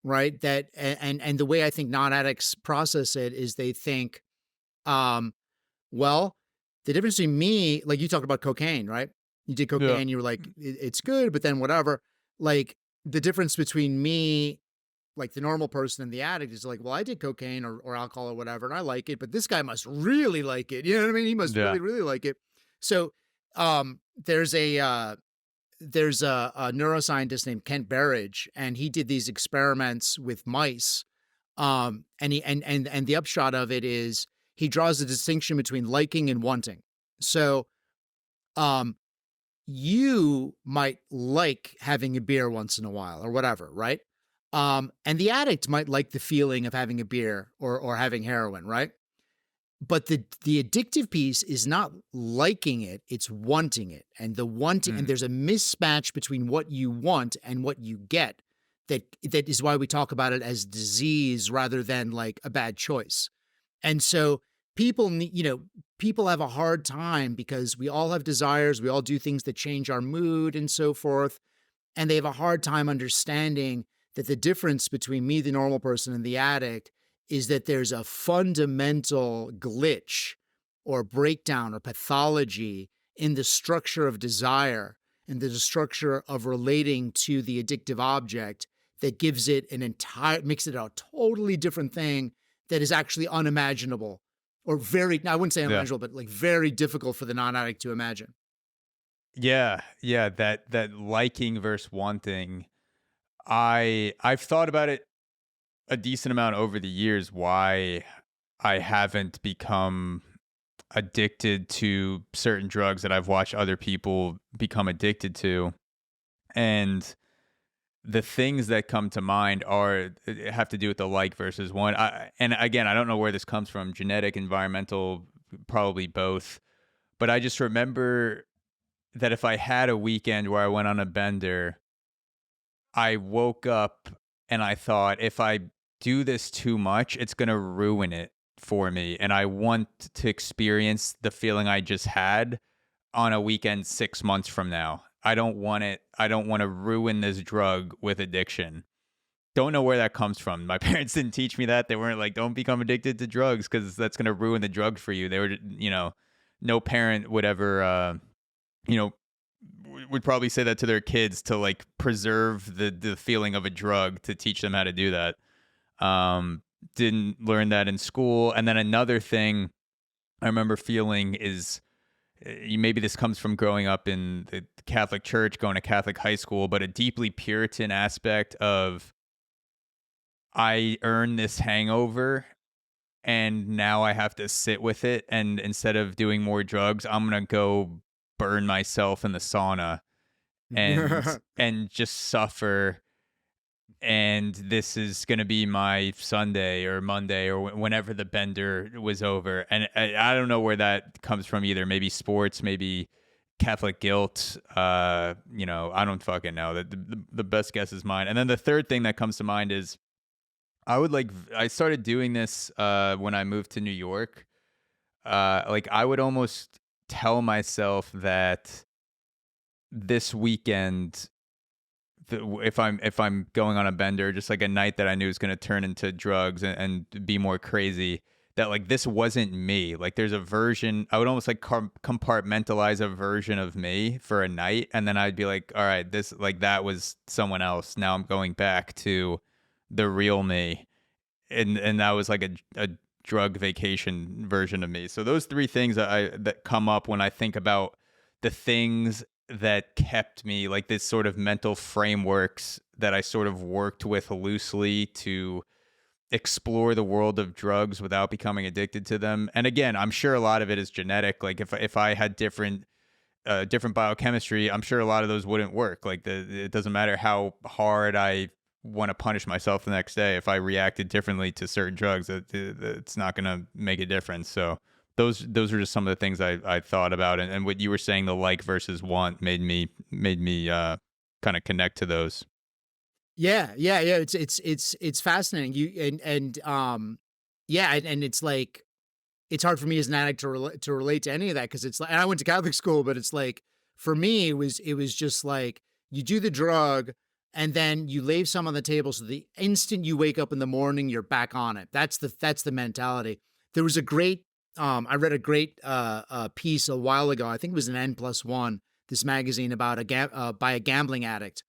right? And the way I think non-addicts process it is they think, um, well, the difference between me, like you talked about cocaine, right? You did Yeah. cocaine, you were like, It's good, but then whatever." Like the difference between me, like the normal person and the addict, is like, well, I did cocaine or alcohol or whatever, and I like it, but this guy must really like it. You know what I mean? He must Yeah. really, really like it. So there's a neuroscientist named Kent Berridge, and he did these experiments with mice. And the upshot of it is he draws a distinction between liking and wanting. So um you might like having a beer once in a while or whatever, right? And the addict might like the feeling of having a beer or having heroin, right? But the addictive piece is not liking it, it's wanting it. And the wanting, and Mm. there's a mismatch between what you want and what you get. That is why we talk about it as disease rather than like a bad choice. And so people need, people have a hard time because we all have desires, we all do things that change our mood and so forth. And they have a hard time understanding that the difference between me, the normal person, and the addict is that there's a fundamental glitch or breakdown or pathology in the structure of desire and the structure of relating to the addictive object that gives it makes it a totally different thing that is actually unimaginable or I wouldn't say Yeah. unimaginable, but like very difficult for the non-addict to imagine. Yeah. Yeah. That liking versus wanting. I've thought about it a decent amount over the years why I haven't become addicted to certain drugs that I've watched other people become addicted to. And the things that come to mind have to do with the like versus one. And again, I don't know where this comes from, genetic, environmental, probably both. But I just remember that if I had a weekend where I went on a bender, I woke up and I thought, if I do this too much, it's going to ruin it for me. And I want to experience the feeling I just had on a weekend 6 months from now. I don't want it. I don't want to ruin this drug with addiction. Don't know where that comes from. My parents didn't teach me that. They weren't like, don't become addicted to drugs because that's going to ruin the drug for you. They were, no parent would ever, you know, would probably say that to their kids to like preserve the feeling of a drug to teach them how to do that. Didn't learn that in school. And then another thing I remember feeling is maybe this comes from growing up in the Catholic church, going to Catholic high school, but a deeply Puritan aspect of I earned this hangover and now I have to sit with it. And instead of doing more drugs, I'm going to go burn myself in the sauna and just suffer. And this is going to be my Sunday or Monday or whenever the bender was over. And I don't know where that comes from either. Maybe sports, maybe Catholic guilt. I don't fucking know. The best guess is mine. And then the third thing that comes to mind is I started doing this when I moved to New York. Like I would almost tell myself that this weekend, if I'm going on a bender, just like a night that I knew was going to turn into drugs and be more crazy, that like this wasn't me. Like there's a version, I would almost like compartmentalize a version of me for a night, and then I'd be like, all right, this like that was someone else. Now I'm going back to the real me, and that was like a drug vacation version of me. So those three things that come up when I think about the things that kept me, like this sort of mental frameworks that I sort of worked with loosely to explore the world of drugs without becoming addicted to them. And again, I'm sure a lot of it is genetic. Like if I had different biochemistry, I'm sure a lot of those wouldn't work. Like it doesn't matter how hard I want to punish myself the next day. If I reacted differently to certain drugs, it's not going to make a difference. So those are just some of the things I thought about, and what you were saying, the like versus want, made me kind of connect to those. Yeah. It's fascinating. And it's like, it's hard for me as an addict to relate to any of that, because it's like, and I went to Catholic school, but it's like, for me, it was just like, you do the drug and then you leave some on the table, so the instant you wake up in the morning, you're back on it. That's the mentality. There was a great I read a great piece a while ago. I think it was an N+1, this magazine, about by a gambling addict.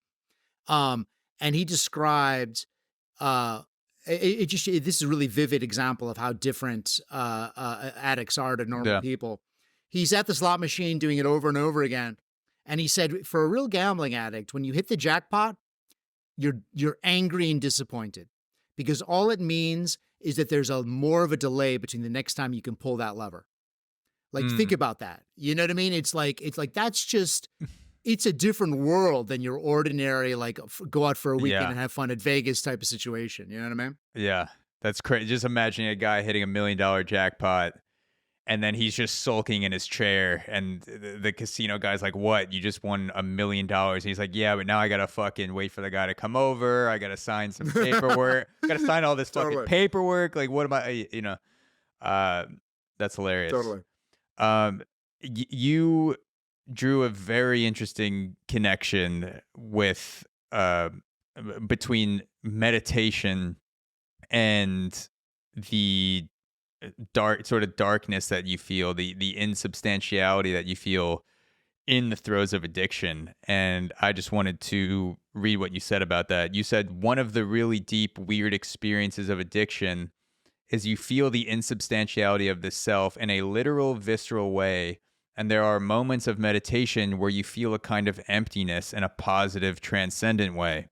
Um, and he described this is a really vivid example of how different addicts are to normal Yeah. people. He's at the slot machine doing it over and over again, and he said, for a real gambling addict, when you hit the jackpot, you're angry and disappointed, because all it means is that there's a more of a delay between the next time you can pull that lever. Like, think Mm. about that. You know what I mean? It's like that's just, it's a different world than your ordinary, like, go out for a weekend Yeah. and have fun at Vegas type of situation. You know what I mean? Yeah. That's crazy. Just imagining a guy hitting $1 million jackpot, and then he's just sulking in his chair, and the casino guy's like, "What? You just won $1 million?" He's like, "Yeah, but now I gotta fucking wait for the guy to come over. I gotta sign some paperwork. Gotta sign all this fucking Totally. paperwork. Like, what am I? You know?" Uh, that's hilarious. Totally. Um, you drew a very interesting connection with between meditation and the darkness that you feel, the insubstantiality that you feel in the throes of addiction. And I just wanted to read what you said about that. You said one of the really deep, weird experiences of addiction is you feel the insubstantiality of the self in a literal, visceral way. And there are moments of meditation where you feel a kind of emptiness in a positive, transcendent way.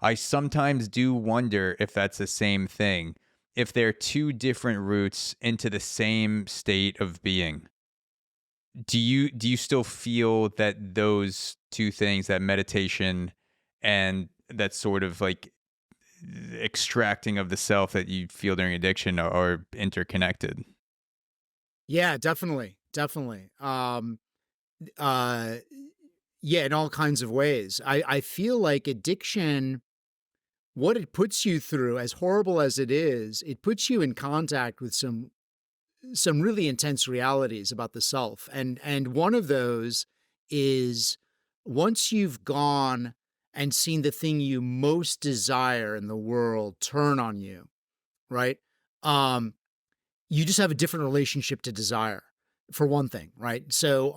I sometimes do wonder if that's the same thing, if they're two different routes into the same state of being. Do you still feel that those two things, that meditation and that sort of like extracting of the self that you feel during addiction, are interconnected? Yeah, definitely. Definitely. Uh, yeah, in all kinds of ways. I feel like addiction, what it puts you through, as horrible as it puts you in contact with some really intense realities about the self. And one of those is, once you've gone and seen the thing you most desire in the world turn on you, right? Um, you just have a different relationship to desire, for one thing, right? So,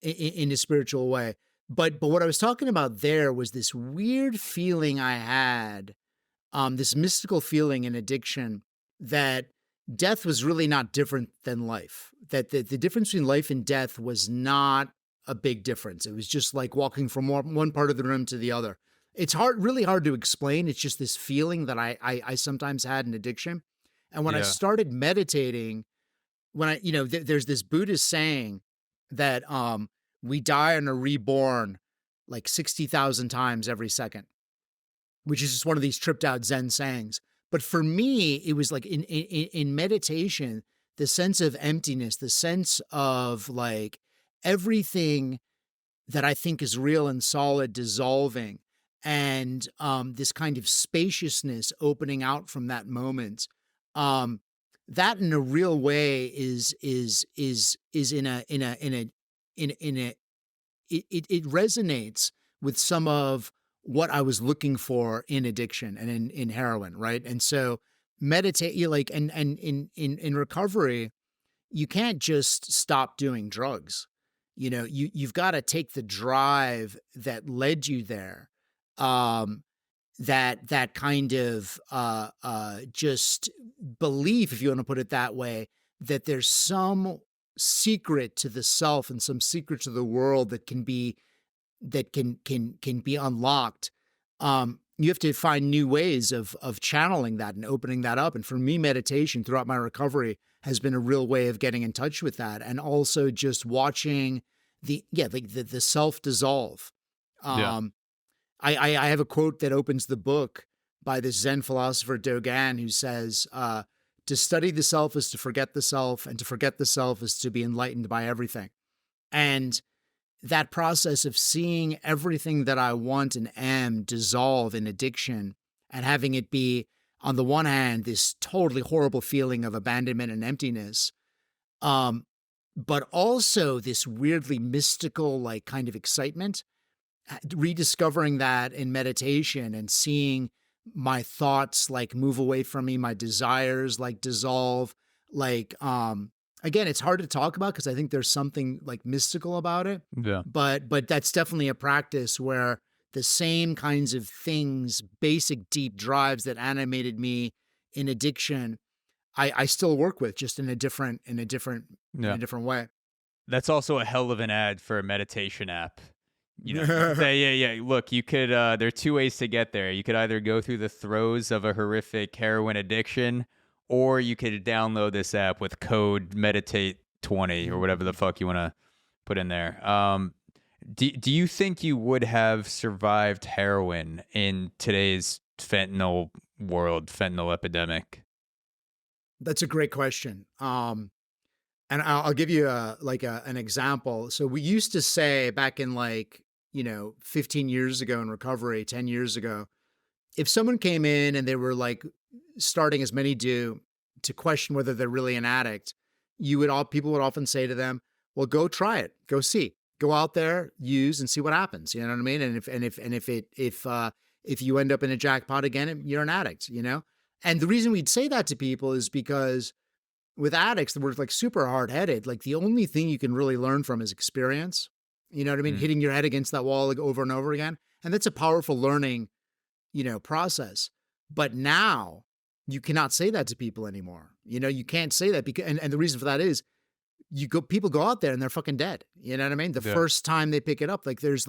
in a spiritual way. But what I was talking about there was this weird feeling I had, this mystical feeling in addiction, that death was really not different than life. That the difference between life and death was not a big difference. It was just like walking from one part of the room to the other. It's really hard to explain. It's just this feeling that I sometimes had in addiction. And when I Yeah. started meditating, there's this Buddhist saying that we die and are reborn like 60,000 times every second, which is just one of these tripped out Zen sayings. But for me, it was like, in meditation, the sense of emptiness, the sense of like everything that I think is real and solid dissolving, and this kind of spaciousness opening out from that moment. Um, that in a real way is in a it resonates with some of what I was looking for in addiction and in heroin, right? And so meditate, you like, and in recovery, you can't just stop doing drugs. You've got to take the drive that led you there. Um, that kind of just belief, if you want to put it that way, that there's some secret to the self and some secret to the world that can be unlocked. You have to find new ways of channeling that and opening that up. And for me, meditation throughout my recovery has been a real way of getting in touch with that, and also just watching the self dissolve. Yeah. Um, I have a quote that opens the book by this Zen philosopher Dogen, who says, "To study the self is to forget the self, and to forget the self is to be enlightened by everything." And that process of seeing everything that I want and am dissolve in addiction, and having it be, on the one hand, this totally horrible feeling of abandonment and emptiness, um, but also this weirdly mystical, like, kind of excitement, rediscovering that in meditation and seeing my thoughts like move away from me, my desires like dissolve. Like, again, it's hard to talk about because I think there's something like mystical about it. Yeah. But that's definitely a practice where the same kinds of things, basic deep drives that animated me in addiction, I still work with, just in a different Yeah. way. That's also a hell of an ad for a meditation app. You could say, yeah. Look, you could. There are two ways to get there. You could either go through the throes of a horrific heroin addiction, or you could download this app with code meditate20 or whatever the fuck you want to put in there. Do you think you would have survived heroin in today's fentanyl world, fentanyl epidemic? That's a great question. And I'll give you an example. So we used to say back in, like, 15 years ago in recovery, 10 years ago, if someone came in and they were like starting, as many do, to question whether they're really an addict, people would often say to them, well, go try it, go see, go out there, use and see what happens. You know what I mean? And if you end up in a jackpot again, you're an addict. And the reason we'd say that to people is because with addicts, we're like super hard headed. Like, the only thing you can really learn from is experience. You know what I mean? Mm. Hitting your head against that wall like over and over again. And that's a powerful learning, process. But now you cannot say that to people anymore. You can't say that because, and the reason for that is people go out there and they're fucking dead. You know what I mean? The Yeah. first time they pick it up, like it's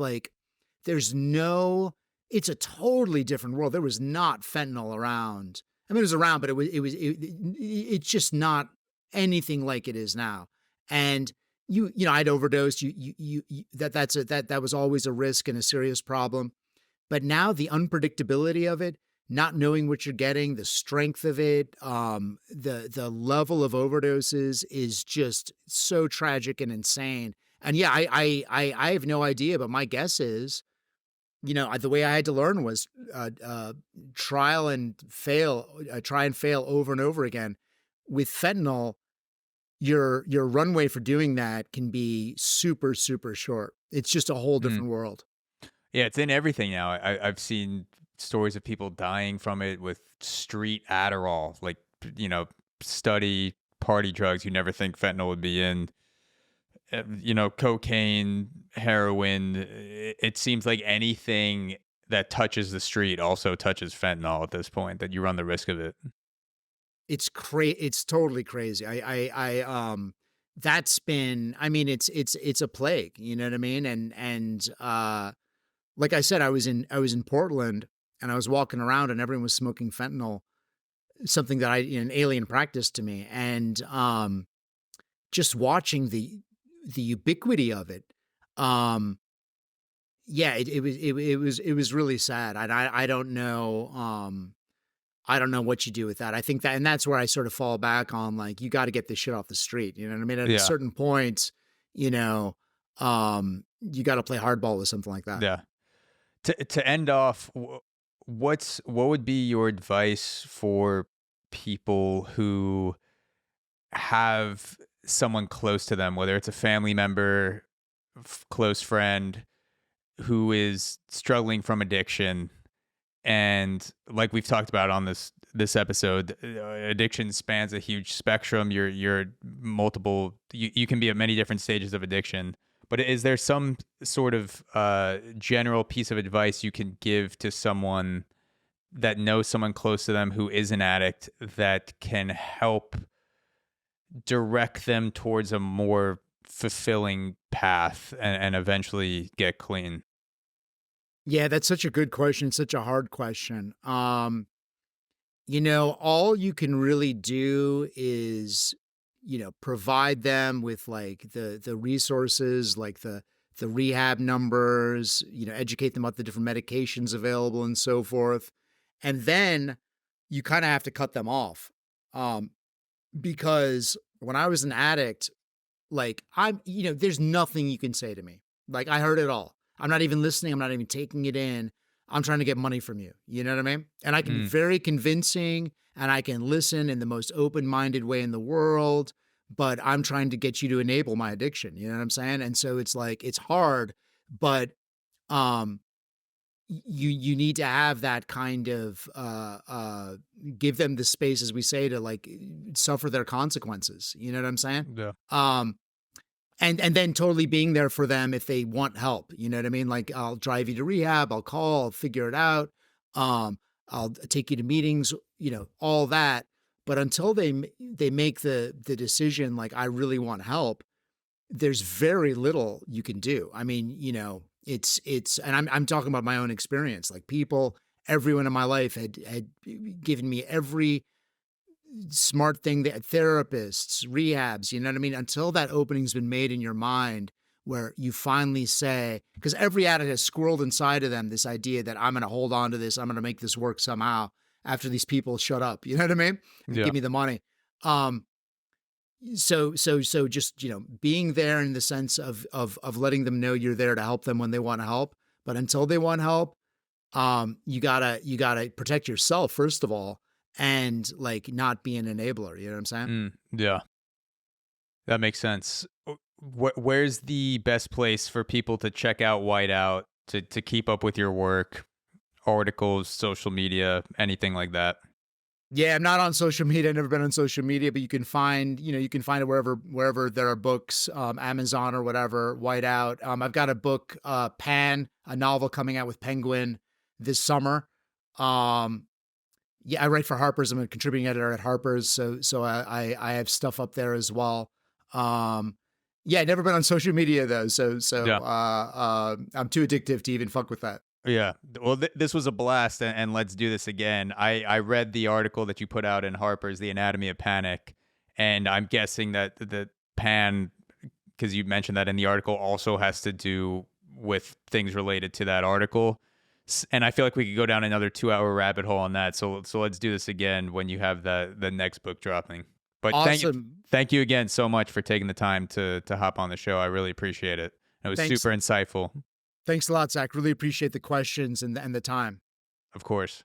a totally different world. There was not fentanyl around. I mean, it was around, but it's just not anything like it is now. And I'd overdosed. That was always a risk and a serious problem. But now the unpredictability of it, not knowing what you're getting, the strength of it, the level of overdoses is just so tragic and insane. And yeah, I have no idea, but my guess is, the way I had to learn was try and fail over and over again. With fentanyl, your runway for doing that can be super, super short. It's just a whole different world. Yeah, it's in everything now. I've seen stories of people dying from it with street Adderall, like, study party drugs you never think fentanyl would be in. Cocaine, heroin. It seems like anything that touches the street also touches fentanyl at this point, that you run the risk of it. It's totally crazy. That's been, I mean, it's a plague, you know what I mean? And like I said, I was in Portland and I was walking around and everyone was smoking fentanyl, something that an alien practice to me. And just watching the ubiquity of it, yeah, it was really sad. And I don't know, I don't know what you do with that. I think that, and that's where I sort of fall back on, like, you got to get this shit off the street. You know what I mean? At a Yeah. certain point, you got to play hardball with something like that. Yeah. To end off, what would be your advice for people who have someone close to them, whether it's a family member, close friend, who is struggling from addiction? And like we've talked about on this episode, addiction spans a huge spectrum. You're multiple. You can be at many different stages of addiction. But is there some sort of general piece of advice you can give to someone that knows someone close to them who is an addict that can help direct them towards a more fulfilling path and eventually get clean? Yeah, that's such a good question. Such a hard question. All you can really do is, provide them with, like, the resources, like the rehab numbers, educate them about the different medications available and so forth. And then you kind of have to cut them off. Because when I was an addict, like, there's nothing you can say to me. Like, I heard it all. I'm not even listening. I'm not even taking it in. I'm trying to get money from you. You know what I mean? And I can be very convincing, and I can listen in the most open-minded way in the world, but I'm trying to get you to enable my addiction. You know what I'm saying? And so it's like, it's hard, but um, you need to have that kind of give them the space, as we say, to like suffer their consequences. You know what I'm saying? Yeah. And then totally being there for them if they want help. You know what I mean? Like, I'll drive you to rehab, I'll call, I'll figure it out. Um, I'll take you to meetings, all that. But until they make the decision, like, I really want help, there's very little you can do. I mean, and I'm talking about my own experience. Like, everyone in my life had given me every smart thing, that therapists, rehabs, you know what I mean? Until that opening's been made in your mind, where you finally say, because every addict has squirreled inside of them this idea that I'm going to hold on to this, I'm going to make this work somehow after these people shut up, you know what I mean? And Yeah. give me the money. So just, being there in the sense of letting them know you're there to help them when they want help. But until they want help, you gotta protect yourself first of all, and like not be an enabler. You know what I'm saying? Yeah, that makes sense. Where's the best place for people to check out Whiteout, to keep up with your work, articles, social media, anything like that? Yeah, I'm not on social media. I've never been on social media, but you can find it wherever there are books, Amazon or whatever, Whiteout. I've got a book, Pan, a novel coming out with Penguin this summer. Yeah, I write for Harper's. I'm a contributing editor at Harper's, so I have stuff up there as well. Yeah, never been on social media though, so Yeah. I'm too addictive to even fuck with that. Yeah. Well, this was a blast, and let's do this again. I read the article that you put out in Harper's, The Anatomy of Panic, and I'm guessing that the Pan, because you mentioned that in the article, also has to do with things related to that article. And I feel like we could go down another 2-hour rabbit hole on that. So let's do this again when you have the next book dropping. But Awesome. Thank you again so much for taking the time to hop on the show. I really appreciate it. It was super insightful. Thanks a lot, Zach. Really appreciate the questions and the time. Of course.